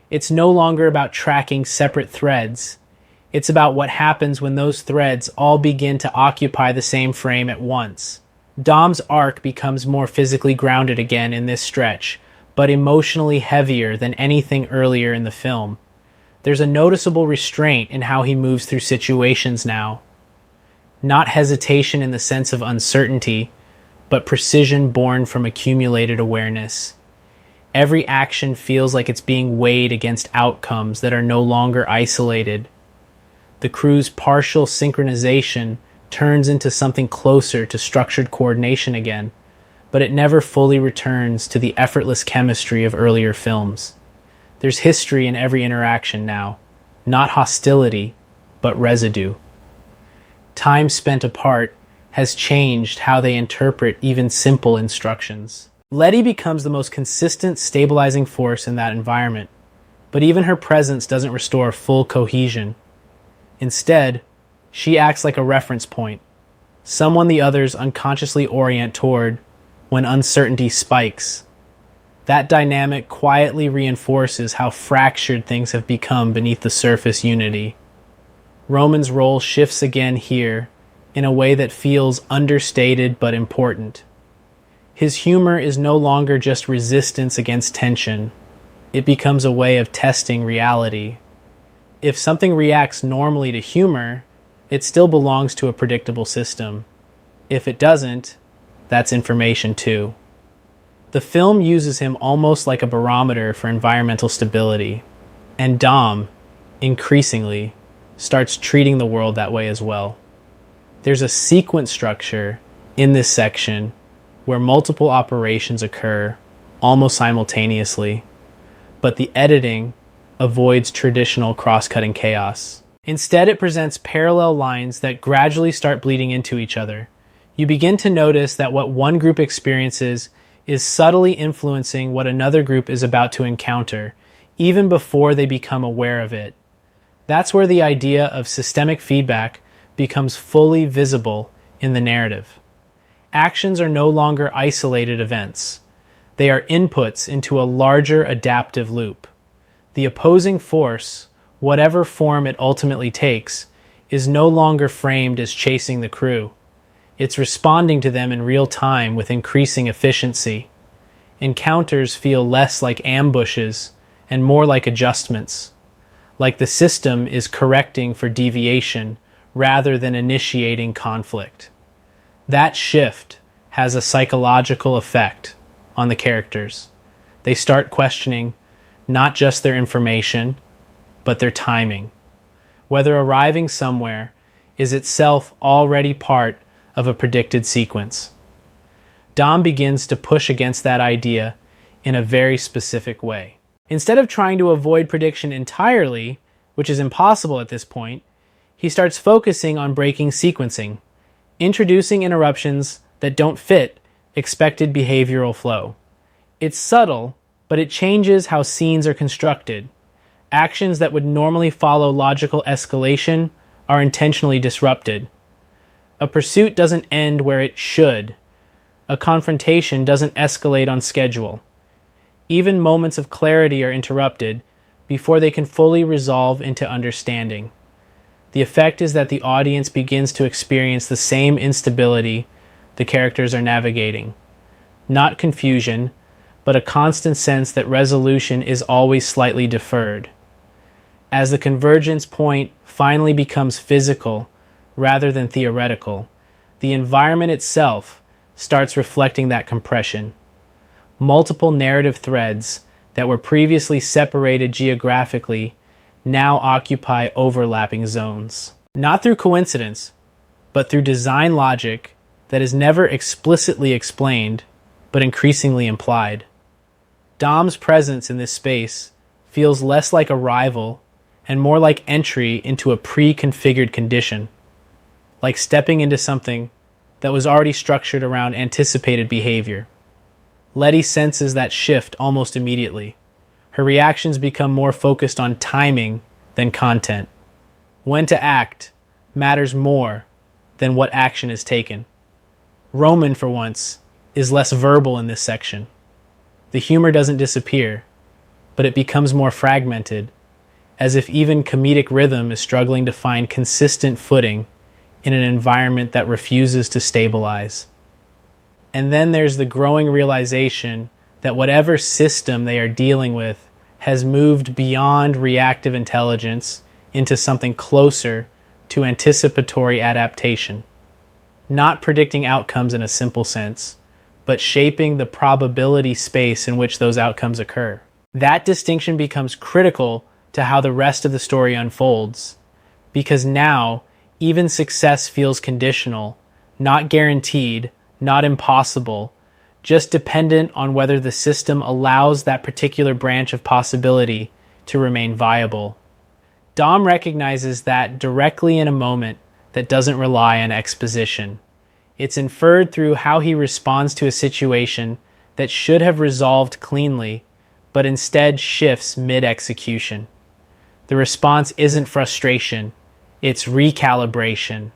It's no longer about tracking separate threads. It's about what happens when those threads all begin to occupy the same frame at once. Dom's arc becomes more physically grounded again in this stretch, but emotionally heavier than anything earlier in the film. There's a noticeable restraint in how he moves through situations now. Not hesitation in the sense of uncertainty, but precision born from accumulated awareness. Every action feels like it's being weighed against outcomes that are no longer isolated. The crew's partial synchronization turns into something closer to structured coordination again, but it never fully returns to the effortless chemistry of earlier films. There's history in every interaction now, not hostility, but residue. Time spent apart has changed how they interpret even simple instructions. Letty becomes the most consistent, stabilizing force in that environment, but even her presence doesn't restore full cohesion. Instead, she acts like a reference point, someone the others unconsciously orient toward when uncertainty spikes. That dynamic quietly reinforces how fractured things have become beneath the surface unity. Roman's role shifts again here in a way that feels understated but important. His humor is no longer just resistance against tension. It becomes a way of testing reality. If something reacts normally to humor, it still belongs to a predictable system. If it doesn't, that's information too. The film uses him almost like a barometer for environmental stability, and Dom, increasingly, starts treating the world that way as well. There's a sequence structure in this section where multiple operations occur almost simultaneously, but the editing avoids traditional cross-cutting chaos. Instead, it presents parallel lines that gradually start bleeding into each other. You begin to notice that what one group experiences is subtly influencing what another group is about to encounter, even before they become aware of it. That's where the idea of systemic feedback becomes fully visible in the narrative. Actions are no longer isolated events. They are inputs into a larger adaptive loop. The opposing force, whatever form it ultimately takes, is no longer framed as chasing the crew. It's responding to them in real time with increasing efficiency. Encounters feel less like ambushes and more like adjustments, like the system is correcting for deviation rather than initiating conflict. That shift has a psychological effect on the characters. They start questioning not just their information, but their timing. Whether arriving somewhere is itself already part of a predicted sequence. Dom begins to push against that idea in a very specific way. Instead of trying to avoid prediction entirely, which is impossible at this point, he starts focusing on breaking sequencing, introducing interruptions that don't fit expected behavioral flow. It's subtle, but it changes how scenes are constructed. Actions that would normally follow logical escalation are intentionally disrupted. A pursuit doesn't end where it should. A confrontation doesn't escalate on schedule. Even moments of clarity are interrupted before they can fully resolve into understanding. The effect is that the audience begins to experience the same instability the characters are navigating. Not confusion, but a constant sense that resolution is always slightly deferred. As the convergence point finally becomes physical rather than theoretical, the environment itself starts reflecting that compression. Multiple narrative threads that were previously separated geographically now occupy overlapping zones. Not through coincidence, but through design logic that is never explicitly explained, but increasingly implied. Dom's presence in this space feels less like arrival and more like entry into a pre-configured condition, like stepping into something that was already structured around anticipated behavior. Letty senses that shift almost immediately. Her reactions become more focused on timing than content. When to act matters more than what action is taken. Roman, for once, is less verbal in this section. The humor doesn't disappear, but it becomes more fragmented, as if even comedic rhythm is struggling to find consistent footing in an environment that refuses to stabilize. And then there's the growing realization that whatever system they are dealing with has moved beyond reactive intelligence into something closer to anticipatory adaptation. Not predicting outcomes in a simple sense, but shaping the probability space in which those outcomes occur. That distinction becomes critical to how the rest of the story unfolds, because now even success feels conditional, not guaranteed, not impossible, just dependent on whether the system allows that particular branch of possibility to remain viable. Dom recognizes that directly in a moment that doesn't rely on exposition. It's inferred through how he responds to a situation that should have resolved cleanly, but instead shifts mid-execution. The response isn't frustration, it's recalibration,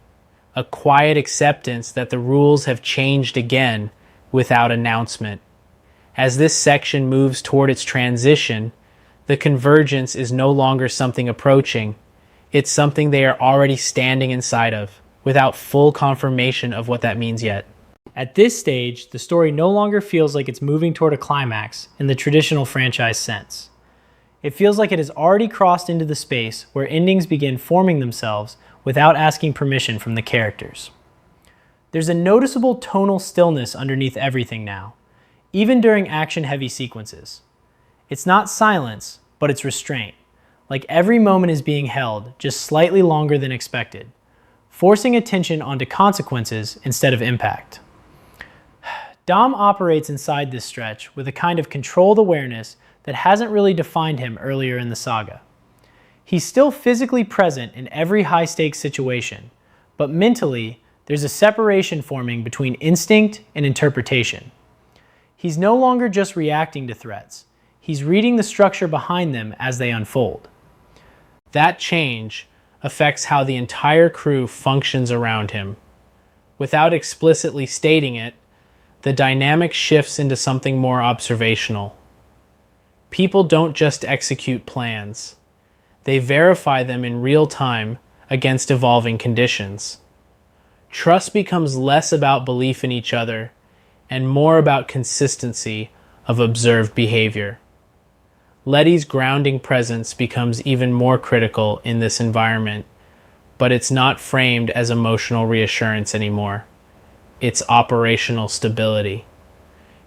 a quiet acceptance that the rules have changed again without announcement. As this section moves toward its transition, the convergence is no longer something approaching, it's something they are already standing inside of, without full confirmation of what that means yet. At this stage, the story no longer feels like it's moving toward a climax in the traditional franchise sense. It feels like it has already crossed into the space where endings begin forming themselves without asking permission from the characters. There's a noticeable tonal stillness underneath everything now, even during action-heavy sequences. It's not silence, but it's restraint, like every moment is being held just slightly longer than expected, forcing attention onto consequences instead of impact. Dom operates inside this stretch with a kind of controlled awareness that hasn't really defined him earlier in the saga. He's still physically present in every high-stakes situation, but mentally, there's a separation forming between instinct and interpretation. He's no longer just reacting to threats. He's reading the structure behind them as they unfold. That change affects how the entire crew functions around him. Without explicitly stating it, the dynamic shifts into something more observational. People don't just execute plans. They verify them in real time against evolving conditions. Trust becomes less about belief in each other and more about consistency of observed behavior. Letty's grounding presence becomes even more critical in this environment, but it's not framed as emotional reassurance anymore. It's operational stability.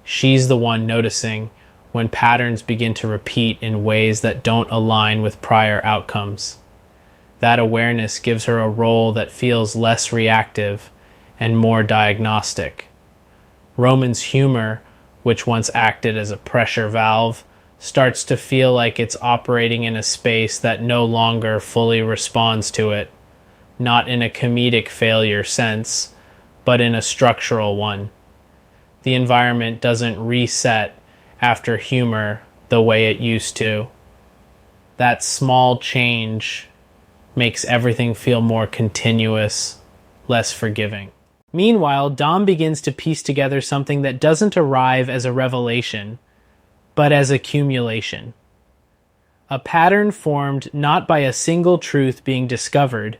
She's the one noticing when patterns begin to repeat in ways that don't align with prior outcomes. That awareness gives her a role that feels less reactive and more diagnostic. Roman's humor, which once acted as a pressure valve, starts to feel like it's operating in a space that no longer fully responds to it, not in a comedic failure sense, but in a structural one. The environment doesn't reset after humor the way it used to. That small change makes everything feel more continuous, less forgiving. Meanwhile, Dom begins to piece together something that doesn't arrive as a revelation, but as accumulation. A pattern formed not by a single truth being discovered,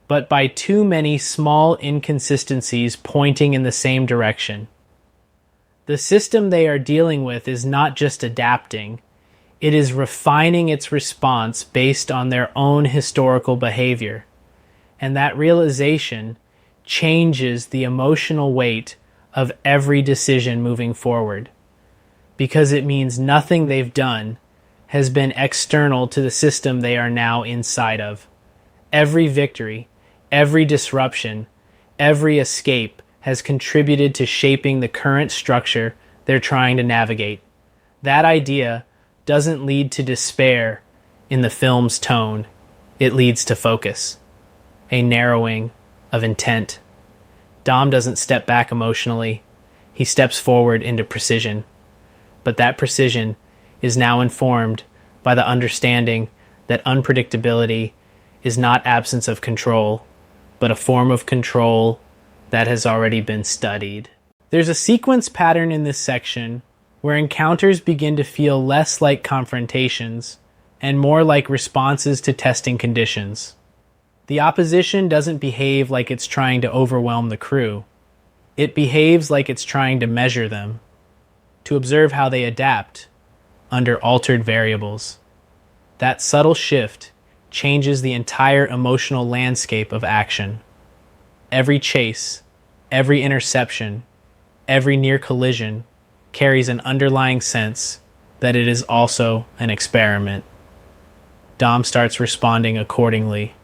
but by too many small inconsistencies pointing in the same direction. The system they are dealing with is not just adapting, it is refining its response based on their own historical behavior. And that realization changes the emotional weight of every decision moving forward, because it means nothing they've done has been external to the system they are now inside of. Every victory, every disruption, every escape has contributed to shaping the current structure they're trying to navigate. That idea doesn't lead to despair in the film's tone. It leads to focus, a narrowing of intent. Dom doesn't step back emotionally. He steps forward into precision. But that precision is now informed by the understanding that unpredictability is not absence of control, but a form of control that has already been studied. There's a sequence pattern in this section where encounters begin to feel less like confrontations and more like responses to testing conditions. The opposition doesn't behave like it's trying to overwhelm the crew. It behaves like it's trying to measure them, to observe how they adapt under altered variables. That subtle shift changes the entire emotional landscape of action. Every chase, every interception, every near collision carries an underlying sense that it is also an experiment. Dom starts responding accordingly.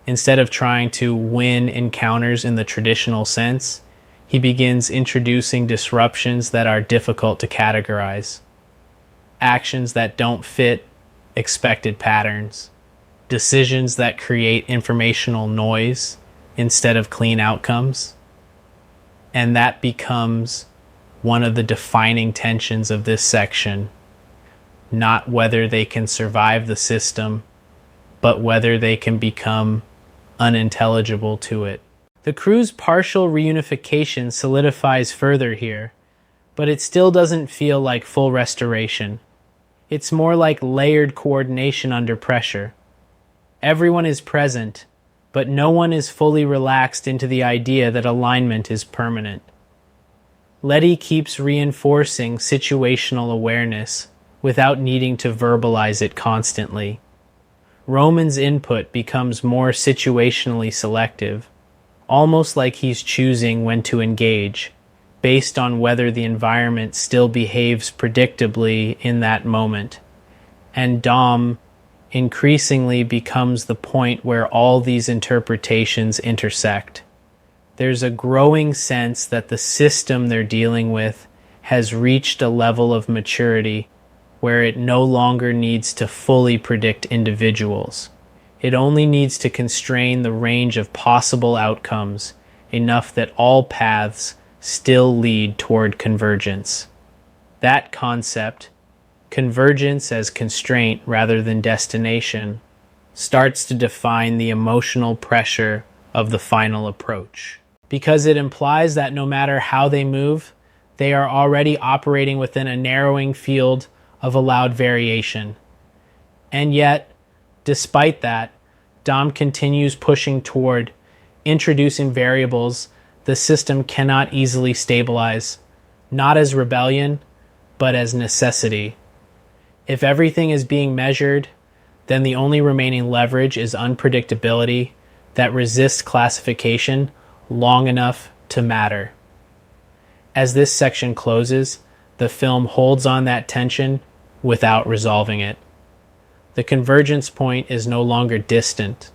Instead of trying to win encounters in the traditional sense, he begins introducing disruptions that are difficult to categorize. Actions that don't fit expected patterns. Decisions that create informational noise instead of clean outcomes. And that becomes one of the defining tensions of this section. Not whether they can survive the system, but whether they can become unintelligible to it. The crew's partial reunification solidifies further here, but it still doesn't feel like full restoration. It's more like layered coordination under pressure. Everyone is present, but no one is fully relaxed into the idea that alignment is permanent. Letty keeps reinforcing situational awareness without needing to verbalize it constantly. Roman's input becomes more situationally selective, almost like he's choosing when to engage, based on whether the environment still behaves predictably in that moment. And Dom increasingly becomes the point where all these interpretations intersect. There's a growing sense that the system they're dealing with has reached a level of maturity where it no longer needs to fully predict individuals. It only needs to constrain the range of possible outcomes enough that all paths still lead toward convergence. That concept, convergence as constraint rather than destination, starts to define the emotional pressure of the final approach. Because it implies that no matter how they move, they are already operating within a narrowing field of allowed variation. And yet, despite that, Dom continues pushing toward introducing variables the system cannot easily stabilize, not as rebellion, but as necessity. If everything is being measured, then the only remaining leverage is unpredictability that resists classification long enough to matter. As this section closes, the film holds on that tension without resolving it. The convergence point is no longer distant,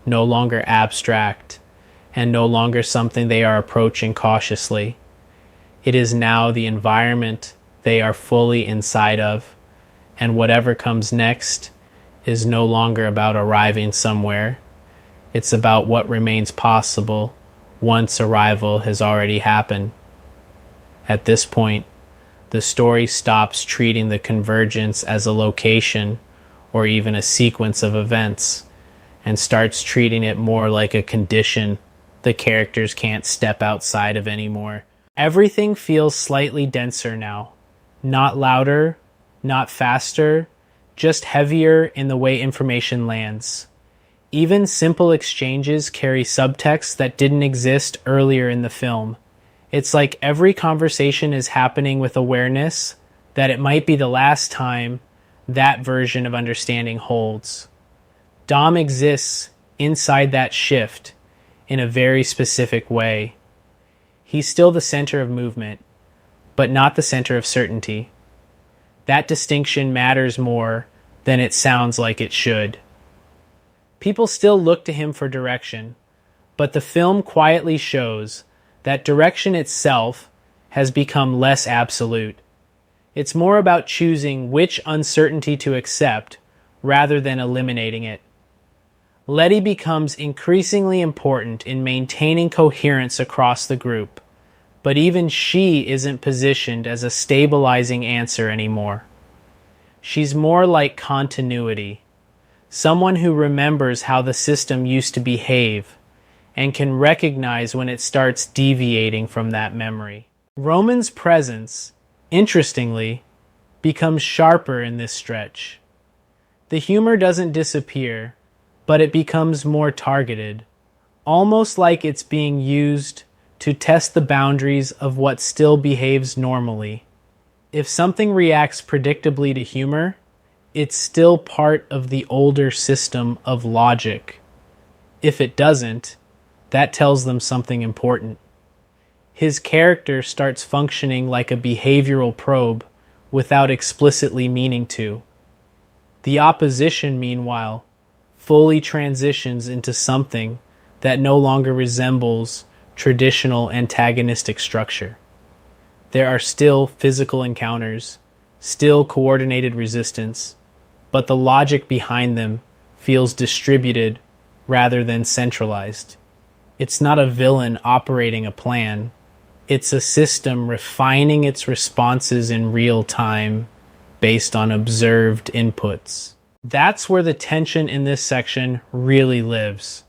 no longer abstract, and no longer something they are approaching cautiously. It is now the environment they are fully inside of, and whatever comes next is no longer about arriving somewhere. It's about what remains possible once arrival has already happened. At this point, the story stops treating the convergence as a location or even a sequence of events and starts treating it more like a condition the characters can't step outside of anymore. Everything feels slightly denser now. Not louder, not faster, just heavier in the way information lands. Even simple exchanges carry subtext that didn't exist earlier in the film. It's like every conversation is happening with awareness that it might be the last time that version of understanding holds. Dom exists inside that shift in a very specific way. He's still the center of movement, but not the center of certainty. That distinction matters more than it sounds like it should. People still look to him for direction, but the film quietly shows that direction itself has become less absolute. It's more about choosing which uncertainty to accept rather than eliminating it. Letty becomes increasingly important in maintaining coherence across the group, but even she isn't positioned as a stabilizing answer anymore. She's more like continuity, someone who remembers how the system used to behave and can recognize when it starts deviating from that memory. Roman's presence, interestingly, becomes sharper in this stretch. The humor doesn't disappear, but it becomes more targeted, almost like it's being used to test the boundaries of what still behaves normally. If something reacts predictably to humor, it's still part of the older system of logic. If it doesn't, that tells them something important. His character starts functioning like a behavioral probe without explicitly meaning to. The opposition, meanwhile, fully transitions into something that no longer resembles traditional antagonistic structure. There are still physical encounters, still coordinated resistance, but the logic behind them feels distributed rather than centralized. It's not a villain operating a plan. It's a system refining its responses in real time based on observed inputs. That's where the tension in this section really lives.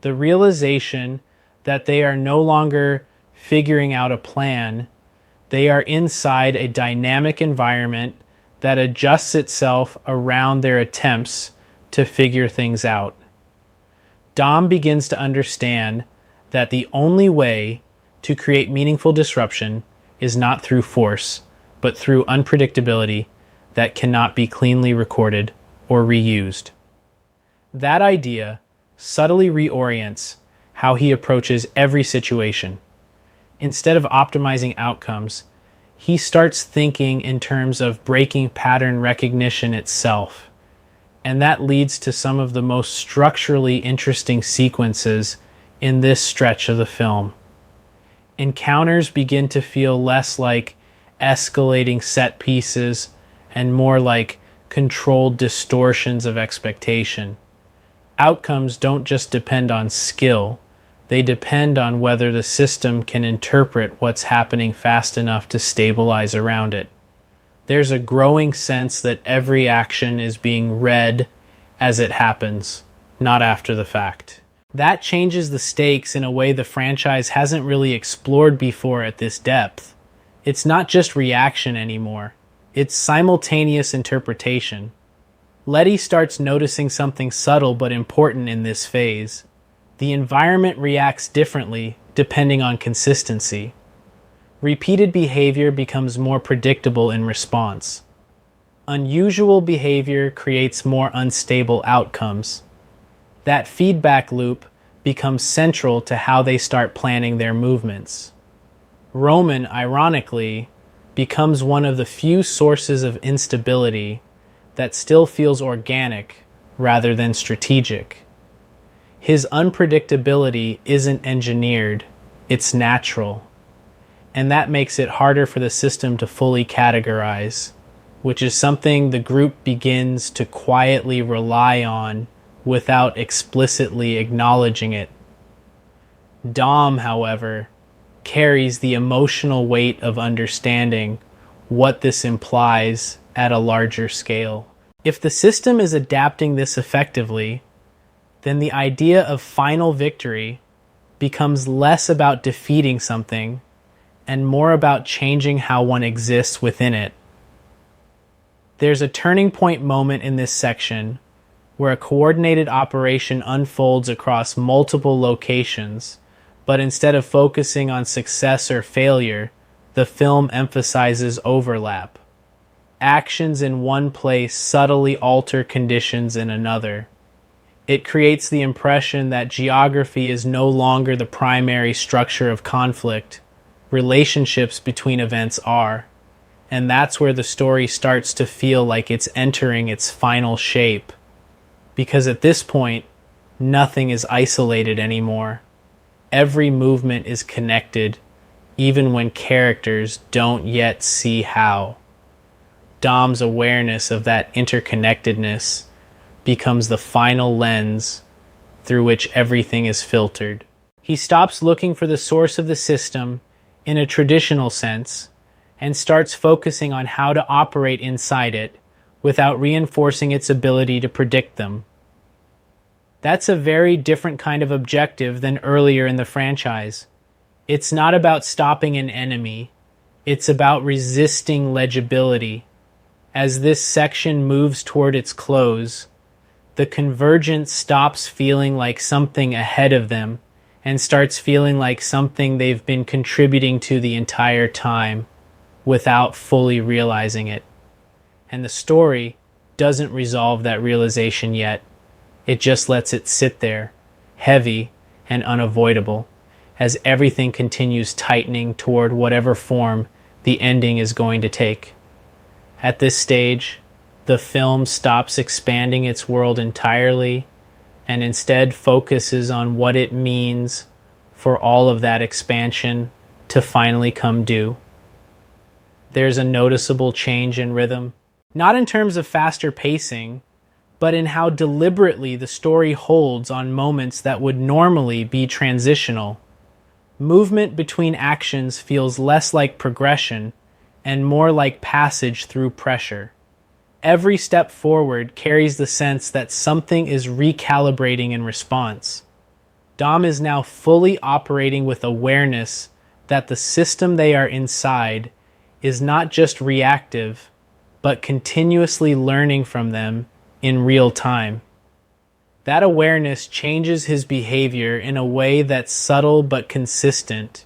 The realization that they are no longer figuring out a plan. They are inside a dynamic environment that adjusts itself around their attempts to figure things out. Dom begins to understand that the only way to create meaningful disruption is not through force, but through unpredictability that cannot be cleanly recorded or reused. That idea subtly reorients how he approaches every situation. Instead of optimizing outcomes, he starts thinking in terms of breaking pattern recognition itself. And that leads to some of the most structurally interesting sequences in this stretch of the film. Encounters begin to feel less like escalating set pieces and more like controlled distortions of expectation. Outcomes don't just depend on skill, they depend on whether the system can interpret what's happening fast enough to stabilize around it. There's a growing sense that every action is being read as it happens, not after the fact. That changes the stakes in a way the franchise hasn't really explored before at this depth. It's not just reaction anymore. It's simultaneous interpretation. Letty starts noticing something subtle but important in this phase. The environment reacts differently depending on consistency. Repeated behavior becomes more predictable in response. Unusual behavior creates more unstable outcomes. That feedback loop becomes central to how they start planning their movements. Roman, ironically, becomes one of the few sources of instability that still feels organic rather than strategic. His unpredictability isn't engineered, it's natural. And that makes it harder for the system to fully categorize, which is something the group begins to quietly rely on without explicitly acknowledging it. Dom, however, carries the emotional weight of understanding what this implies at a larger scale. If the system is adapting this effectively, then the idea of final victory becomes less about defeating something and more about changing how one exists within it. There's a turning point moment in this section where a coordinated operation unfolds across multiple locations, but instead of focusing on success or failure, the film emphasizes overlap. Actions in one place subtly alter conditions in another. It creates the impression that geography is no longer the primary structure of conflict. Relationships between events are. And that's where the story starts to feel like it's entering its final shape. Because at this point, nothing is isolated anymore. Every movement is connected, even when characters don't yet see how. Dom's awareness of that interconnectedness becomes the final lens through which everything is filtered. He stops looking for the source of the system in a traditional sense and starts focusing on how to operate inside it without reinforcing its ability to predict them. That's a very different kind of objective than earlier in the franchise. It's not about stopping an enemy, it's about resisting legibility. As this section moves toward its close, the Convergence stops feeling like something ahead of them and starts feeling like something they've been contributing to the entire time without fully realizing it. And the story doesn't resolve that realization yet. It just lets it sit there, heavy and unavoidable, as everything continues tightening toward whatever form the ending is going to take. At this stage, the film stops expanding its world entirely and instead focuses on what it means for all of that expansion to finally come due. There's a noticeable change in rhythm, not in terms of faster pacing, but in how deliberately the story holds on moments that would normally be transitional. Movement between actions feels less like progression and more like passage through pressure. Every step forward carries the sense that something is recalibrating in response. Dom is now fully operating with awareness that the system they are inside is not just reactive, but continuously learning from them in real time. That awareness changes his behavior in a way that's subtle but consistent.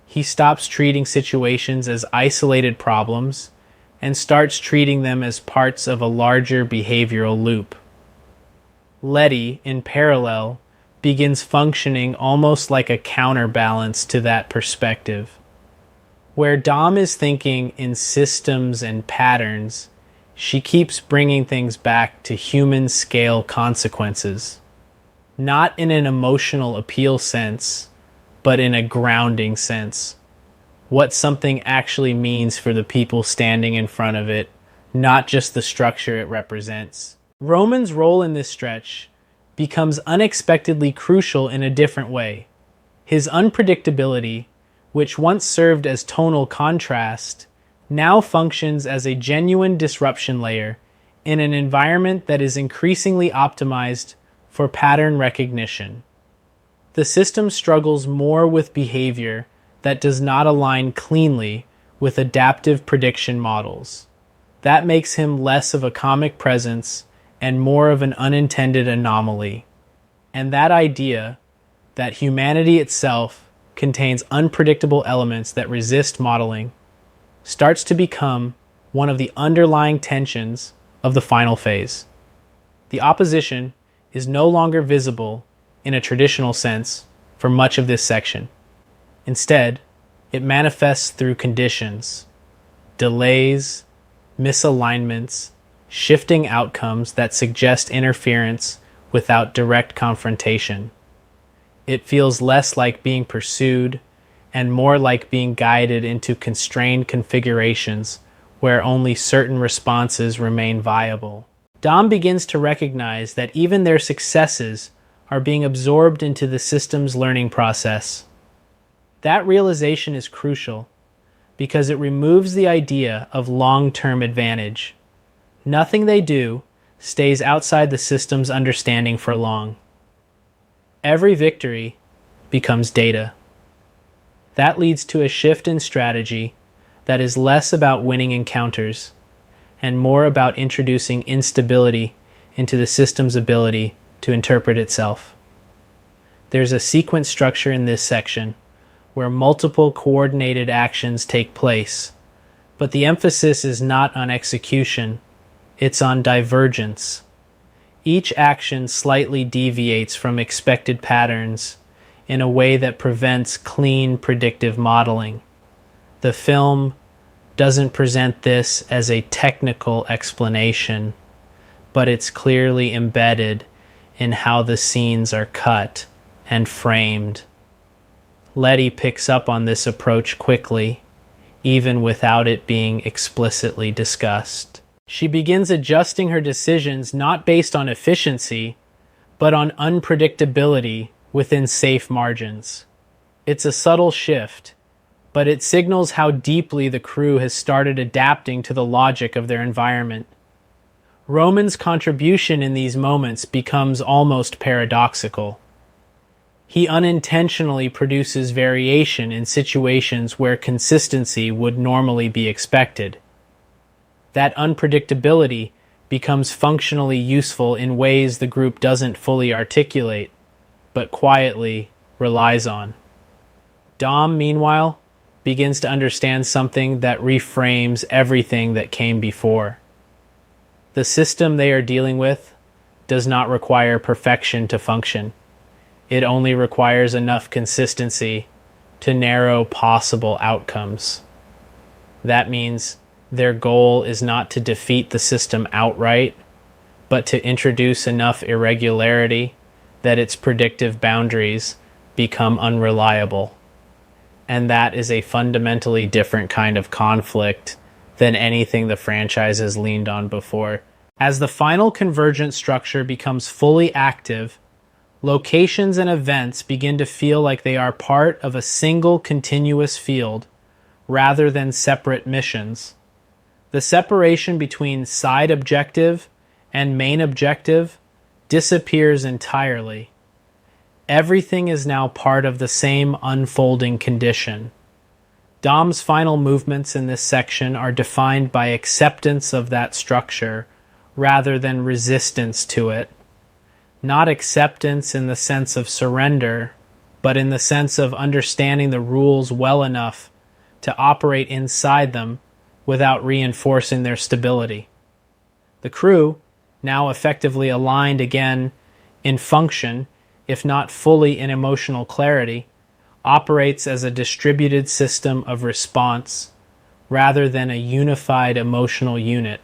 He stops treating situations as isolated problems and starts treating them as parts of a larger behavioral loop. Letty, in parallel, begins functioning almost like a counterbalance to that perspective. Where Dom is thinking in systems and patterns, she keeps bringing things back to human scale consequences. Not in an emotional appeal sense, but in a grounding sense. What something actually means for the people standing in front of it, not just the structure it represents. Roman's role in this stretch becomes unexpectedly crucial in a different way. His unpredictability, which once served as tonal contrast, now functions as a genuine disruption layer in an environment that is increasingly optimized for pattern recognition. The system struggles more with behavior that does not align cleanly with adaptive prediction models. That makes him less of a comic presence and more of an unintended anomaly. And that idea that humanity itself contains unpredictable elements that resist modeling starts to become one of the underlying tensions of the final phase. The opposition is no longer visible in a traditional sense for much of this section. Instead, it manifests through conditions, delays, misalignments, shifting outcomes that suggest interference without direct confrontation. It feels less like being pursued and more like being guided into constrained configurations where only certain responses remain viable. Dom begins to recognize that even their successes are being absorbed into the system's learning process. That realization is crucial because it removes the idea of long-term advantage. Nothing they do stays outside the system's understanding for long. Every victory, becomes data. That leads to a shift in strategy that is less about winning encounters and more about introducing instability into the system's ability to interpret itself. There's a sequence structure in this section where multiple coordinated actions take place, but the emphasis is not on execution, it's on divergence. Each action slightly deviates from expected patterns in a way that prevents clean predictive modeling. The film doesn't present this as a technical explanation, but it's clearly embedded in how the scenes are cut and framed. Letty picks up on this approach quickly, even without it being explicitly discussed. She begins adjusting her decisions not based on efficiency, but on unpredictability within safe margins. It's a subtle shift, but it signals how deeply the crew has started adapting to the logic of their environment. Roman's contribution in these moments becomes almost paradoxical. He unintentionally produces variation in situations where consistency would normally be expected. That unpredictability becomes functionally useful in ways the group doesn't fully articulate, but quietly relies on. Dom, meanwhile, begins to understand something that reframes everything that came before. The system they are dealing with does not require perfection to function. It only requires enough consistency to narrow possible outcomes. That means their goal is not to defeat the system outright, but to introduce enough irregularity that its predictive boundaries become unreliable. And that is a fundamentally different kind of conflict than anything the franchise has leaned on before. As the final convergence structure becomes fully active, locations and events begin to feel like they are part of a single continuous field rather than separate missions. The separation between side objective and main objective disappears entirely. Everything is now part of the same unfolding condition. Dom's final movements in this section are defined by acceptance of that structure rather than resistance to it. Not acceptance in the sense of surrender, but in the sense of understanding the rules well enough to operate inside them without reinforcing their stability. The crew, now effectively aligned again in function, if not fully in emotional clarity, operates as a distributed system of response rather than a unified emotional unit.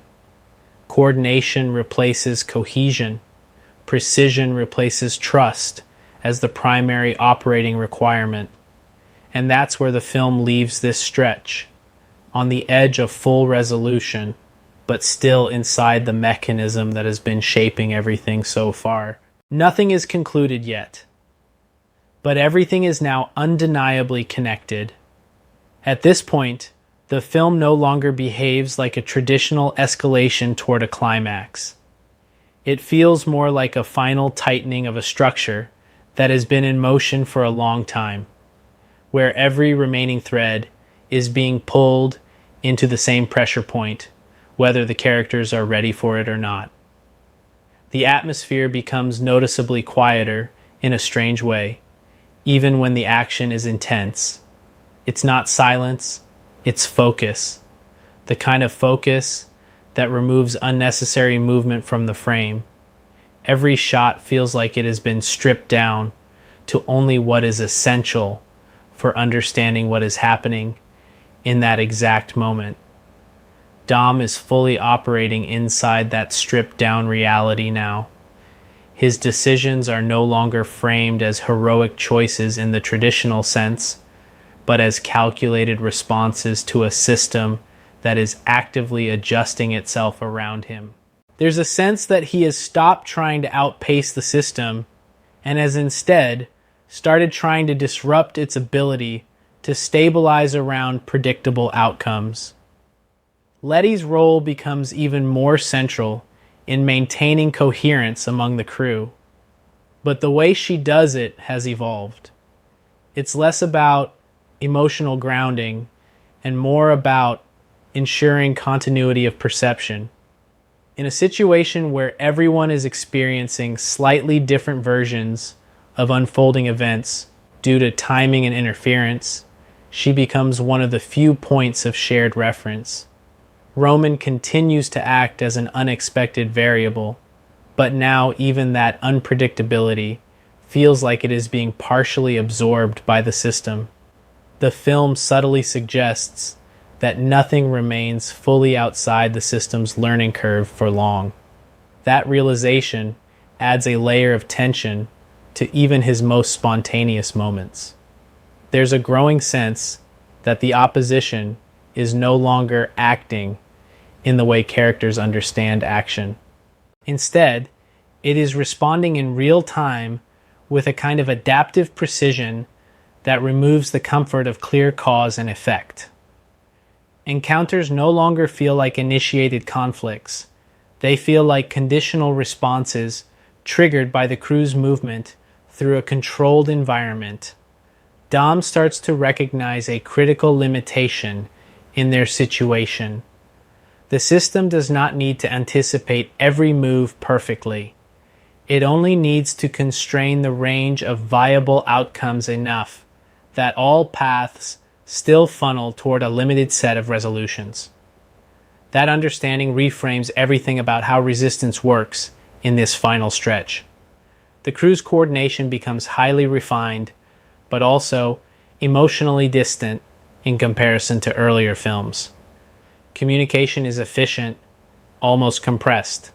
Coordination replaces cohesion. Precision replaces trust as the primary operating requirement. And that's where the film leaves this stretch, on the edge of full resolution, but still inside the mechanism that has been shaping everything so far. Nothing is concluded yet, but everything is now undeniably connected. At this point, the film no longer behaves like a traditional escalation toward a climax. It feels more like a final tightening of a structure that has been in motion for a long time, where every remaining thread is being pulled into the same pressure point, whether the characters are ready for it or not. The atmosphere becomes noticeably quieter in a strange way, even when the action is intense. It's not silence, it's focus. The kind of focus that removes unnecessary movement from the frame. Every shot feels like it has been stripped down to only what is essential for understanding what is happening in that exact moment. Dom is fully operating inside that stripped down reality now. His decisions are no longer framed as heroic choices in the traditional sense, but as calculated responses to a system that is actively adjusting itself around him. There's a sense that he has stopped trying to outpace the system and has instead started trying to disrupt its ability to stabilize around predictable outcomes. Letty's role becomes even more central in maintaining coherence among the crew, but the way she does it has evolved. It's less about emotional grounding and more about ensuring continuity of perception. In a situation where everyone is experiencing slightly different versions of unfolding events due to timing and interference, she becomes one of the few points of shared reference. Roman continues to act as an unexpected variable, but now even that unpredictability feels like it is being partially absorbed by the system. The film subtly suggests that nothing remains fully outside the system's learning curve for long. That realization adds a layer of tension to even his most spontaneous moments. There's a growing sense that the opposition is no longer acting in the way characters understand action. Instead, it is responding in real time with a kind of adaptive precision that removes the comfort of clear cause and effect. Encounters no longer feel like initiated conflicts. They feel like conditional responses triggered by the crew's movement through a controlled environment. Dom starts to recognize a critical limitation in their situation. The system does not need to anticipate every move perfectly. It only needs to constrain the range of viable outcomes enough that all paths still funnel toward a limited set of resolutions. That understanding reframes everything about how resistance works in this final stretch. The crew's coordination becomes highly refined, but also emotionally distant in comparison to earlier films. Communication is efficient, almost compressed.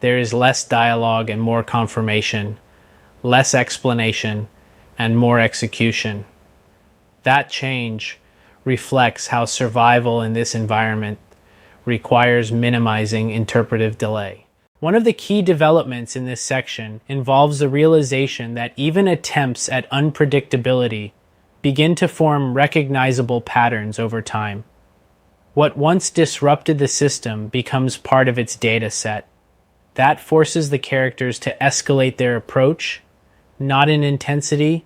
There is less dialogue and more confirmation, less explanation and more execution. That change reflects how survival in this environment requires minimizing interpretive delay. One of the key developments in this section involves the realization that even attempts at unpredictability begin to form recognizable patterns over time. What once disrupted the system becomes part of its data set. That forces the characters to escalate their approach, not in intensity,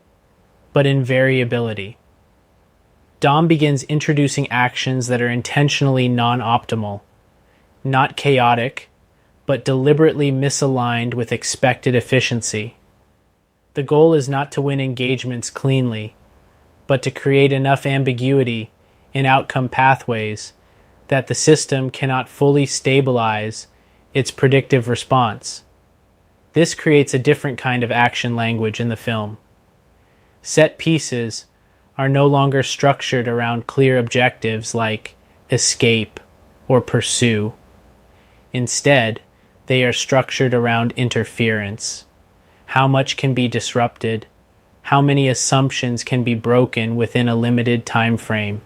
but in variability. Dom begins introducing actions that are intentionally non-optimal, not chaotic, but deliberately misaligned with expected efficiency. The goal is not to win engagements cleanly, but to create enough ambiguity in outcome pathways that the system cannot fully stabilize its predictive response. This creates a different kind of action language in the film. Set pieces are no longer structured around clear objectives like escape or pursue. Instead, they are structured around interference. How much can be disrupted? How many assumptions can be broken within a limited time frame?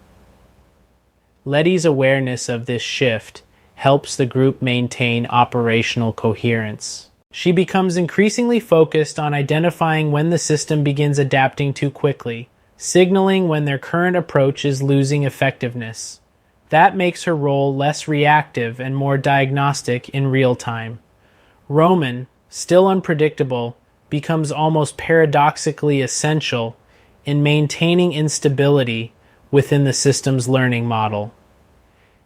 Letty's awareness of this shift helps the group maintain operational coherence. She becomes increasingly focused on identifying when the system begins adapting too quickly, signaling when their current approach is losing effectiveness. That makes her role less reactive and more diagnostic in real time. Roman, still unpredictable, becomes almost paradoxically essential in maintaining instability within the system's learning model.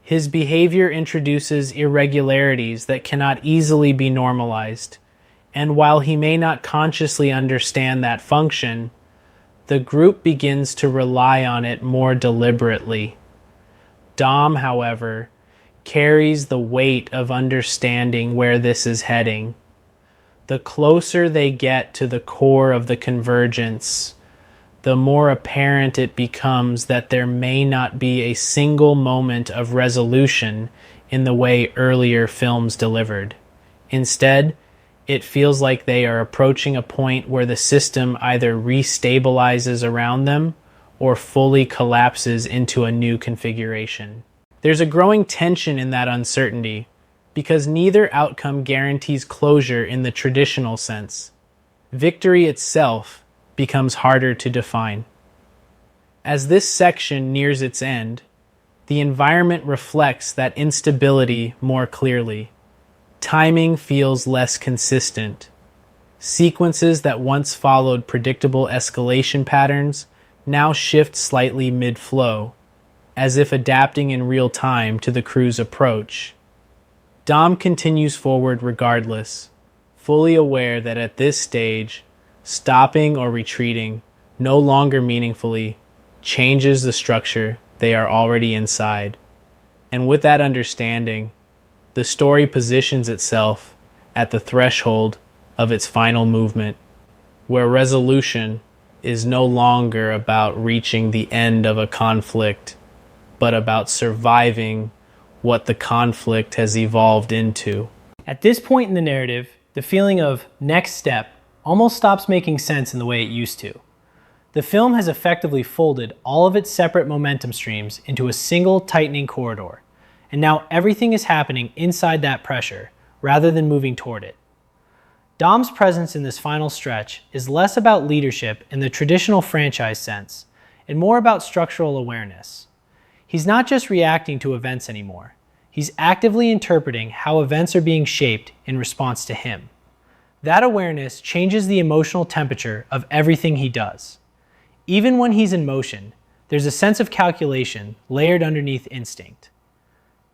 His behavior introduces irregularities that cannot easily be normalized, and while he may not consciously understand that function, the group begins to rely on it more deliberately. Dom, however, carries the weight of understanding where this is heading. The closer they get to the core of the convergence, the more apparent it becomes that there may not be a single moment of resolution in the way earlier films delivered. Instead, it feels like they are approaching a point where the system either restabilizes around them or fully collapses into a new configuration. There's a growing tension in that uncertainty, because neither outcome guarantees closure in the traditional sense. Victory itself becomes harder to define. As this section nears its end, the environment reflects that instability more clearly. Timing feels less consistent. Sequences that once followed predictable escalation patterns now shift slightly mid-flow, as if adapting in real time to the crew's approach. Dom continues forward regardless, fully aware that at this stage, stopping or retreating no longer meaningfully changes the structure they are already inside. And with that understanding, the story positions itself at the threshold of its final movement, where resolution is no longer about reaching the end of a conflict, but about surviving what the conflict has evolved into. At this point in the narrative, the feeling of next step almost stops making sense in the way it used to. The film has effectively folded all of its separate momentum streams into a single tightening corridor, and now everything is happening inside that pressure rather than moving toward it. Dom's presence in this final stretch is less about leadership in the traditional franchise sense and more about structural awareness. He's not just reacting to events anymore. He's actively interpreting how events are being shaped in response to him. That awareness changes the emotional temperature of everything he does. Even when he's in motion, there's a sense of calculation layered underneath instinct.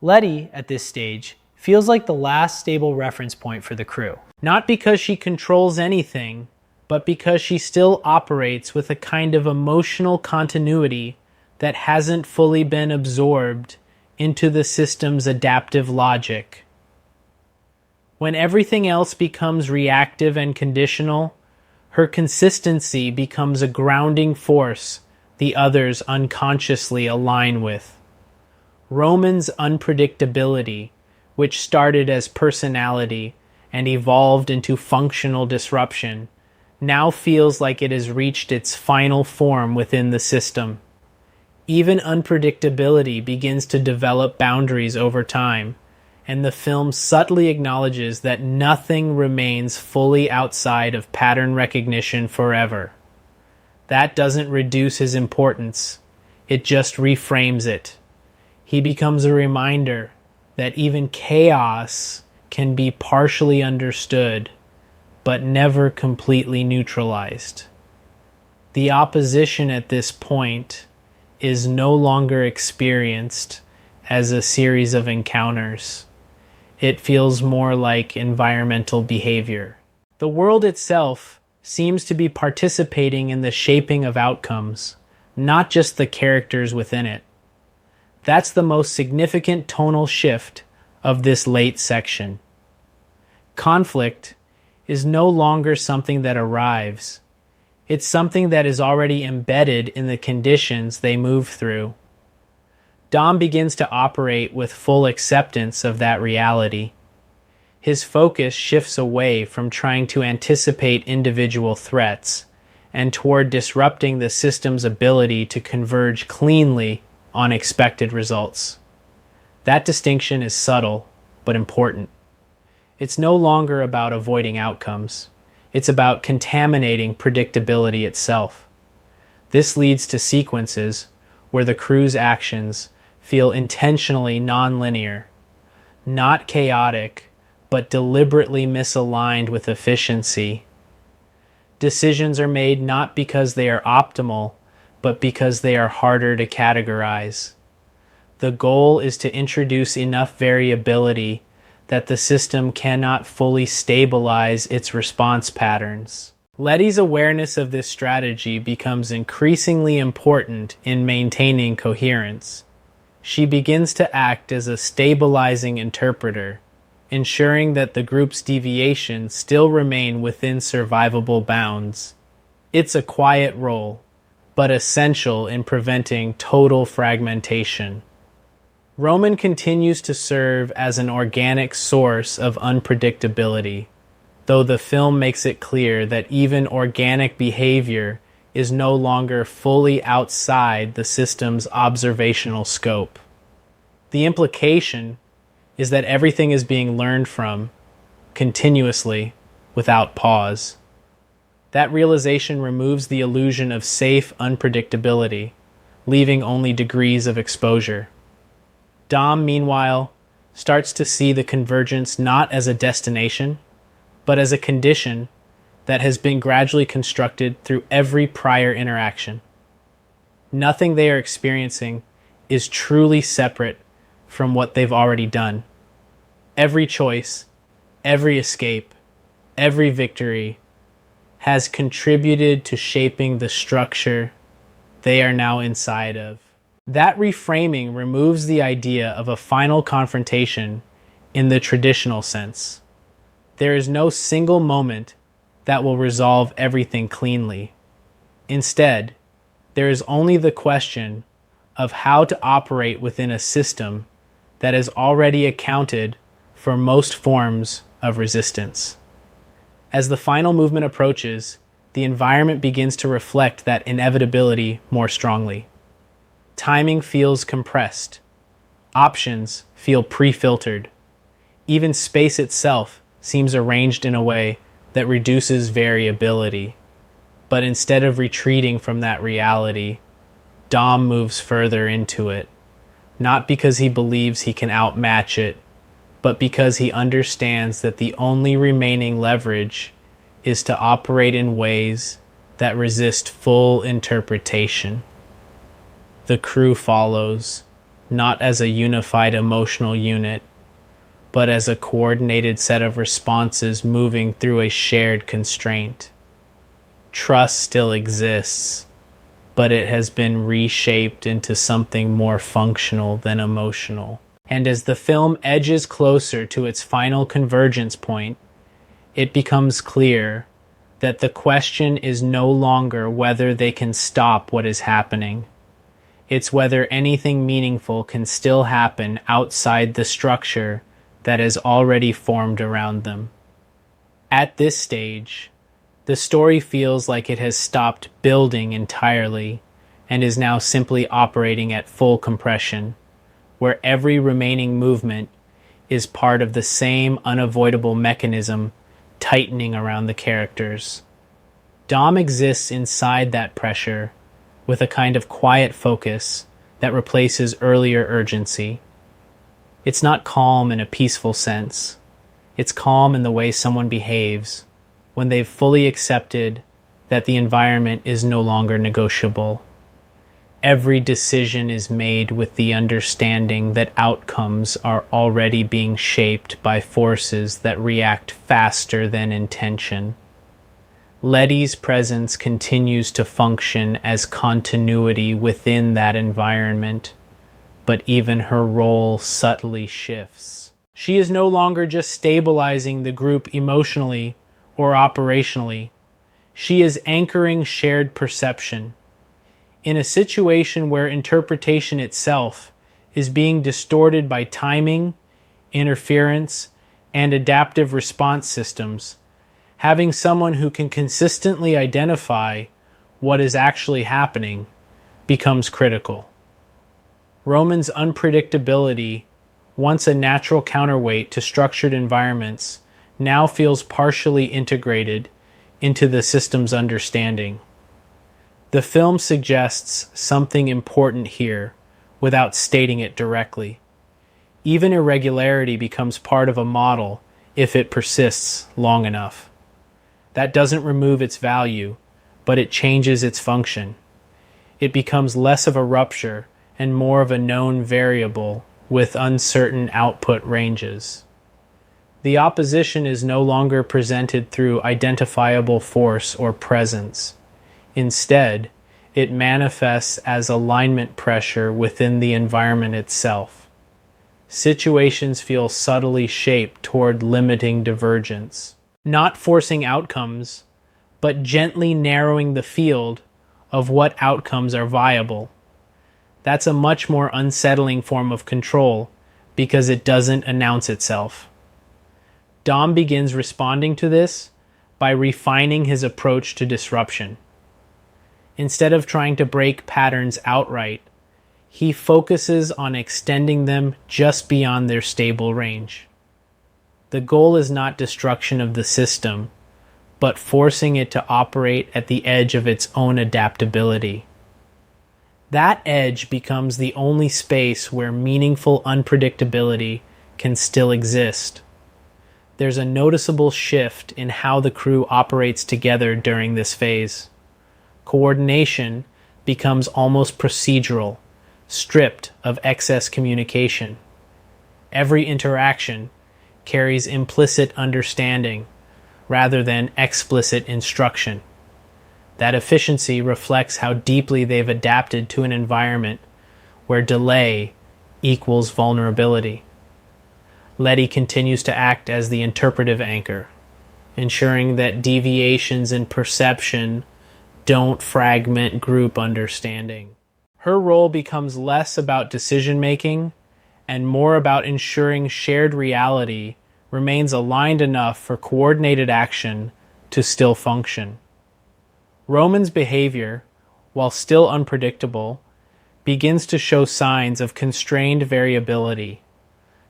Letty, at this stage, feels like the last stable reference point for the crew. Not because she controls anything, but because she still operates with a kind of emotional continuity that hasn't fully been absorbed into the system's adaptive logic. When everything else becomes reactive and conditional, her consistency becomes a grounding force the others unconsciously align with. Roman's unpredictability, which started as personality and evolved into functional disruption, now feels like it has reached its final form within the system. Even unpredictability begins to develop boundaries over time, and the film subtly acknowledges that nothing remains fully outside of pattern recognition forever. That doesn't reduce his importance, it just reframes it. He becomes a reminder that even chaos can be partially understood, but never completely neutralized. The opposition at this point is no longer experienced as a series of encounters. It feels more like environmental behavior. The world itself seems to be participating in the shaping of outcomes, not just the characters within it. That's the most significant tonal shift of this late section. Conflict is no longer something that arrives. It's something that is already embedded in the conditions they move through. Dom begins to operate with full acceptance of that reality. His focus shifts away from trying to anticipate individual threats and toward disrupting the system's ability to converge cleanly on expected results. That distinction is subtle, but important. It's no longer about avoiding outcomes. It's about contaminating predictability itself. This leads to sequences where the crew's actions feel intentionally nonlinear, not chaotic, but deliberately misaligned with efficiency. Decisions are made not because they are optimal, but because they are harder to categorize. The goal is to introduce enough variability that the system cannot fully stabilize its response patterns. Letty's awareness of this strategy becomes increasingly important in maintaining coherence. She begins to act as a stabilizing interpreter, ensuring that the group's deviations still remain within survivable bounds. It's a quiet role, but essential in preventing total fragmentation. Roman continues to serve as an organic source of unpredictability, though the film makes it clear that even organic behavior is no longer fully outside the system's observational scope. The implication is that everything is being learned from, continuously, without pause. That realization removes the illusion of safe unpredictability, leaving only degrees of exposure. Dom, meanwhile, starts to see the convergence not as a destination, but as a condition that has been gradually constructed through every prior interaction. Nothing they are experiencing is truly separate from what they've already done. Every choice, every escape, every victory has contributed to shaping the structure they are now inside of. That reframing removes the idea of a final confrontation in the traditional sense. There is no single moment that will resolve everything cleanly. Instead, there is only the question of how to operate within a system that has already accounted for most forms of resistance. As the final movement approaches, the environment begins to reflect that inevitability more strongly. Timing feels compressed. Options feel pre-filtered. Even space itself seems arranged in a way that reduces variability. But instead of retreating from that reality, Dom moves further into it, not because he believes he can outmatch it, but because he understands that the only remaining leverage is to operate in ways that resist full interpretation. The crew follows, not as a unified emotional unit, but as a coordinated set of responses moving through a shared constraint. Trust still exists, but it has been reshaped into something more functional than emotional. And as the film edges closer to its final convergence point, it becomes clear that the question is no longer whether they can stop what is happening. It's whether anything meaningful can still happen outside the structure that has already formed around them. At this stage, the story feels like it has stopped building entirely and is now simply operating at full compression, where every remaining movement is part of the same unavoidable mechanism tightening around the characters. Dom exists inside that pressure with a kind of quiet focus that replaces earlier urgency. It's not calm in a peaceful sense. It's calm in the way someone behaves when they've fully accepted that the environment is no longer negotiable. Every decision is made with the understanding that outcomes are already being shaped by forces that react faster than intention. Letty's presence continues to function as continuity within that environment, but even her role subtly shifts. She is no longer just stabilizing the group emotionally or operationally. She is anchoring shared perception. In a situation where interpretation itself is being distorted by timing, interference, and adaptive response systems, having someone who can consistently identify what is actually happening becomes critical. Roman's unpredictability, once a natural counterweight to structured environments, now feels partially integrated into the system's understanding. The film suggests something important here without stating it directly. Even irregularity becomes part of a model if it persists long enough. That doesn't remove its value, but it changes its function. It becomes less of a rupture and more of a known variable with uncertain output ranges. The opposition is no longer presented through identifiable force or presence. Instead, it manifests as alignment pressure within the environment itself. Situations feel subtly shaped toward limiting divergence, not forcing outcomes, but gently narrowing the field of what outcomes are viable. That's a much more unsettling form of control because it doesn't announce itself. Dom begins responding to this by refining his approach to disruption. Instead of trying to break patterns outright, he focuses on extending them just beyond their stable range. The goal is not destruction of the system, but forcing it to operate at the edge of its own adaptability. That edge becomes the only space where meaningful unpredictability can still exist. there's a noticeable shift in how the crew operates together during this phase. Coordination becomes almost procedural, stripped of excess communication. Every interaction carries implicit understanding rather than explicit instruction. That efficiency reflects how deeply they've adapted to an environment where delay equals vulnerability. Letty continues to act as the interpretive anchor, ensuring that deviations in perception don't fragment group understanding. Her role becomes less about decision-making and more about ensuring shared reality remains aligned enough for coordinated action to still function. Roman's behavior, while still unpredictable, begins to show signs of constrained variability,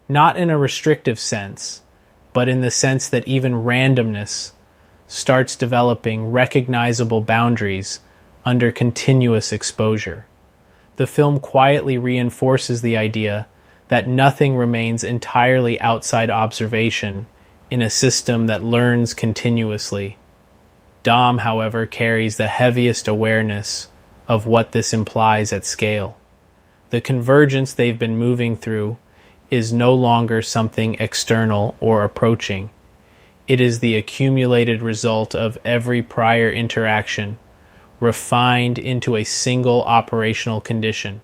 not in a restrictive sense, but in the sense that even randomness starts developing recognizable boundaries under continuous exposure. The film quietly reinforces the idea that nothing remains entirely outside observation in a system that learns continuously. Dom, however, carries the heaviest awareness of what this implies at scale. The convergence they've been moving through is no longer something external or approaching. It is the accumulated result of every prior interaction, refined into a single operational condition.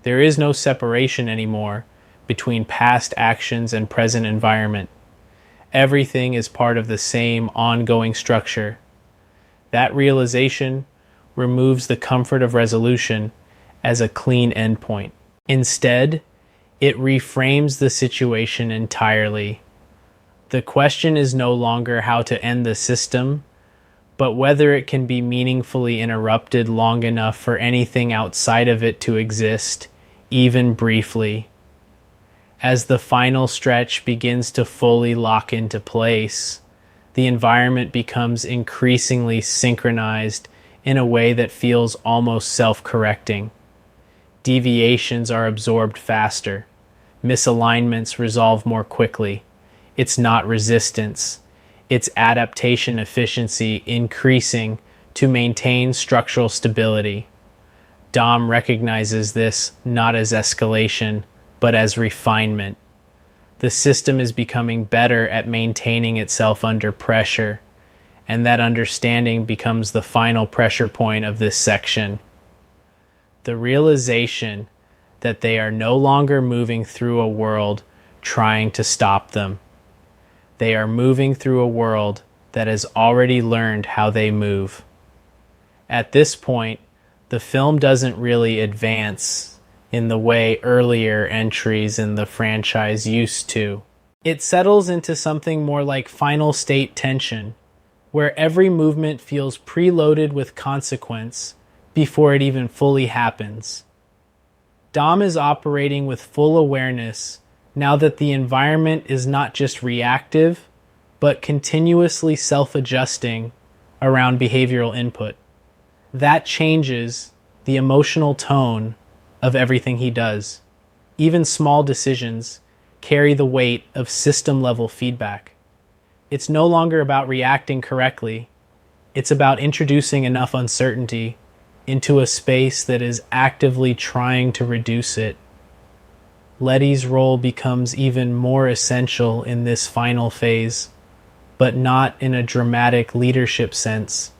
There is no separation anymore between past actions and present environment. Everything is part of the same ongoing structure. That realization removes the comfort of resolution as a clean endpoint. Instead, it reframes the situation entirely. The question is no longer how to end the system, but whether it can be meaningfully interrupted long enough for anything outside of it to exist, even briefly. As the final stretch begins to fully lock into place, the environment becomes increasingly synchronized in a way that feels almost self-correcting. Deviations are absorbed faster. Misalignments resolve more quickly. It's not resistance. It's adaptation efficiency increasing to maintain structural stability. Dom recognizes this not as escalation, but as refinement. The system is becoming better at maintaining itself under pressure, and that understanding becomes the final pressure point of this section. The realization that they are no longer moving through a world trying to stop them. They are moving through a world that has already learned how they move. At this point, the film doesn't really advance in the way earlier entries in the franchise used to. It settles into something more like final state tension, where every movement feels preloaded with consequence before it even fully happens. Dom is operating with full awareness now that the environment is not just reactive, but continuously self-adjusting around behavioral input. That changes the emotional tone of everything he does. Even small decisions carry the weight of system-level feedback. It's no longer about reacting correctly. It's about introducing enough uncertainty into a space that is actively trying to reduce it. Letty's role becomes even more essential in this final phase, but not in a dramatic leadership sense.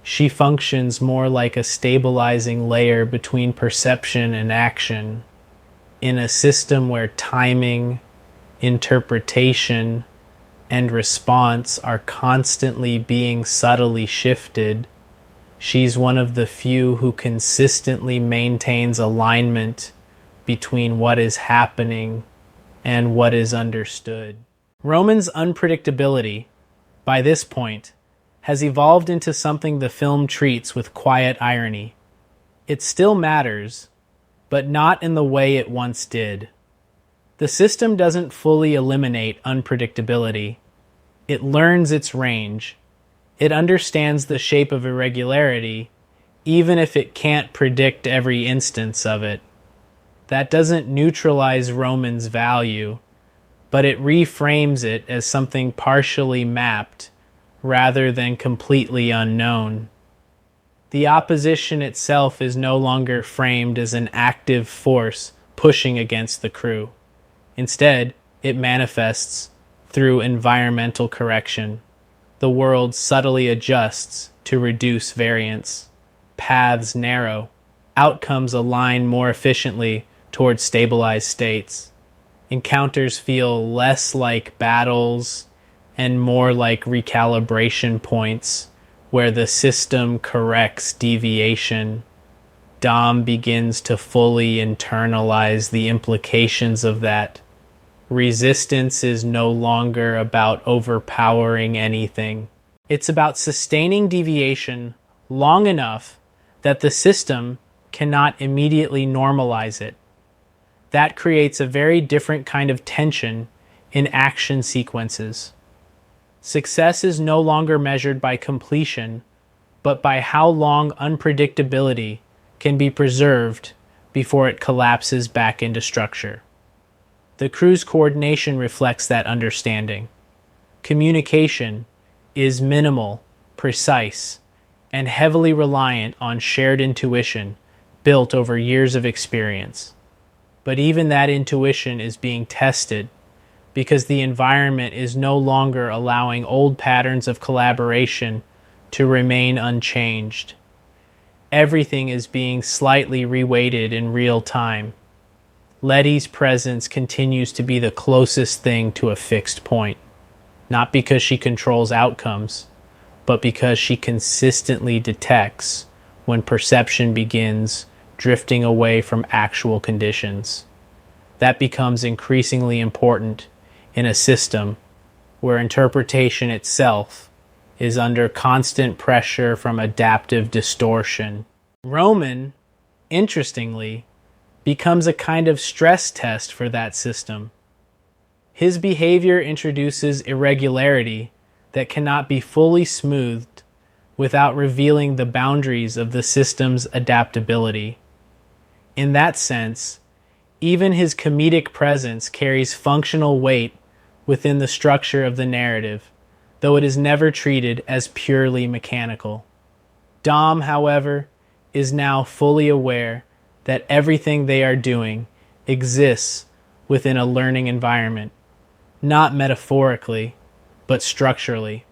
She functions more like a stabilizing layer between perception and action, in a system where timing, interpretation, and response are constantly being subtly shifted. She's one of the few who consistently maintains alignment between what is happening and what is understood. Roman's unpredictability, by this point, has evolved into something the film treats with quiet irony. It still matters, but not in the way it once did. The system doesn't fully eliminate unpredictability. It learns its range. It understands the shape of irregularity, even if it can't predict every instance of it. That doesn't neutralize Roman's value, but it reframes it as something partially mapped rather than completely unknown. The opposition itself is no longer framed as an active force pushing against the crew. Instead, it manifests through environmental correction. The world subtly adjusts to reduce variance. Paths narrow. Outcomes align more efficiently towards stabilized states. Encounters feel less like battles and more like recalibration points where the system corrects deviation. Dom begins to fully internalize the implications of that. Resistance is no longer about overpowering anything. It's about sustaining deviation long enough that the system cannot immediately normalize it. That creates a very different kind of tension in action sequences. Success is no longer measured by completion, but by how long unpredictability can be preserved before it collapses back into structure. The crew's coordination reflects that understanding. Communication is minimal, precise, and heavily reliant on shared intuition built over years of experience. But even that intuition is being tested because the environment is no longer allowing old patterns of collaboration to remain unchanged. Everything is being slightly reweighted in real time. Letty's presence continues to be the closest thing to a fixed point, not because she controls outcomes, but because she consistently detects when perception begins drifting away from actual conditions. That becomes increasingly important in a system where interpretation itself is under constant pressure from adaptive distortion. Roman, interestingly, becomes a kind of stress test for that system. His behavior introduces irregularity that cannot be fully smoothed without revealing the boundaries of the system's adaptability. In that sense, even his comedic presence carries functional weight within the structure of the narrative, though it is never treated as purely mechanical. Dom, however, is now fully aware that everything they are doing exists within a learning environment, not metaphorically, but structurally.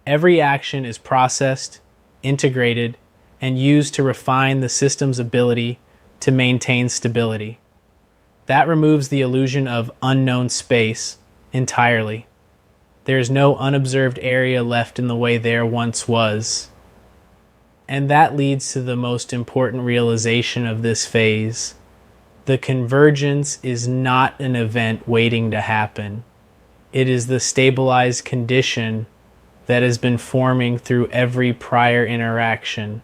Every action is processed, integrated, and used to refine the system's ability to maintain stability. That removes the illusion of unknown space entirely. There is no unobserved area left in the way there once was. And that leads to the most important realization of this phase. The convergence is not an event waiting to happen. It is the stabilized condition that has been forming through every prior interaction,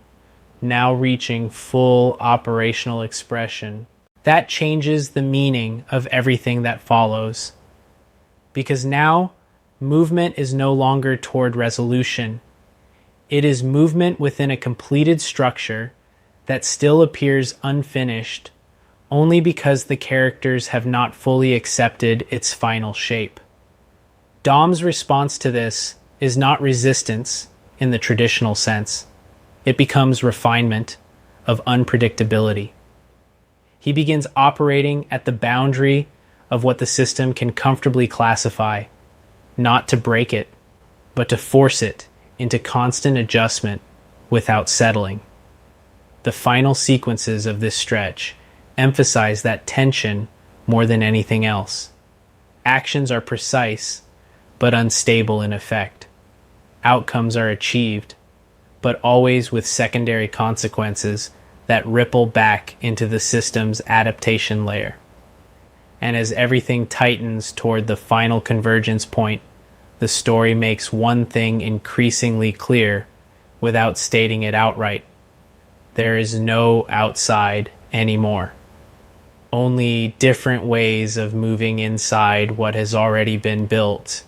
now reaching full operational expression. That changes the meaning of everything that follows. Because now, movement is no longer toward resolution. It is movement within a completed structure that still appears unfinished only because the characters have not fully accepted its final shape. Dom's response to this is not resistance in the traditional sense. It becomes refinement of unpredictability. He begins operating at the boundary of what the system can comfortably classify, not to break it, but to force it into constant adjustment without settling. The final sequences of this stretch emphasize that tension more than anything else. Actions are precise, but unstable in effect. Outcomes are achieved, but always with secondary consequences that ripple back into the system's adaptation layer. And as everything tightens toward the final convergence point, the story makes one thing increasingly clear without stating it outright. There is no outside anymore. Only different ways of moving inside what has already been built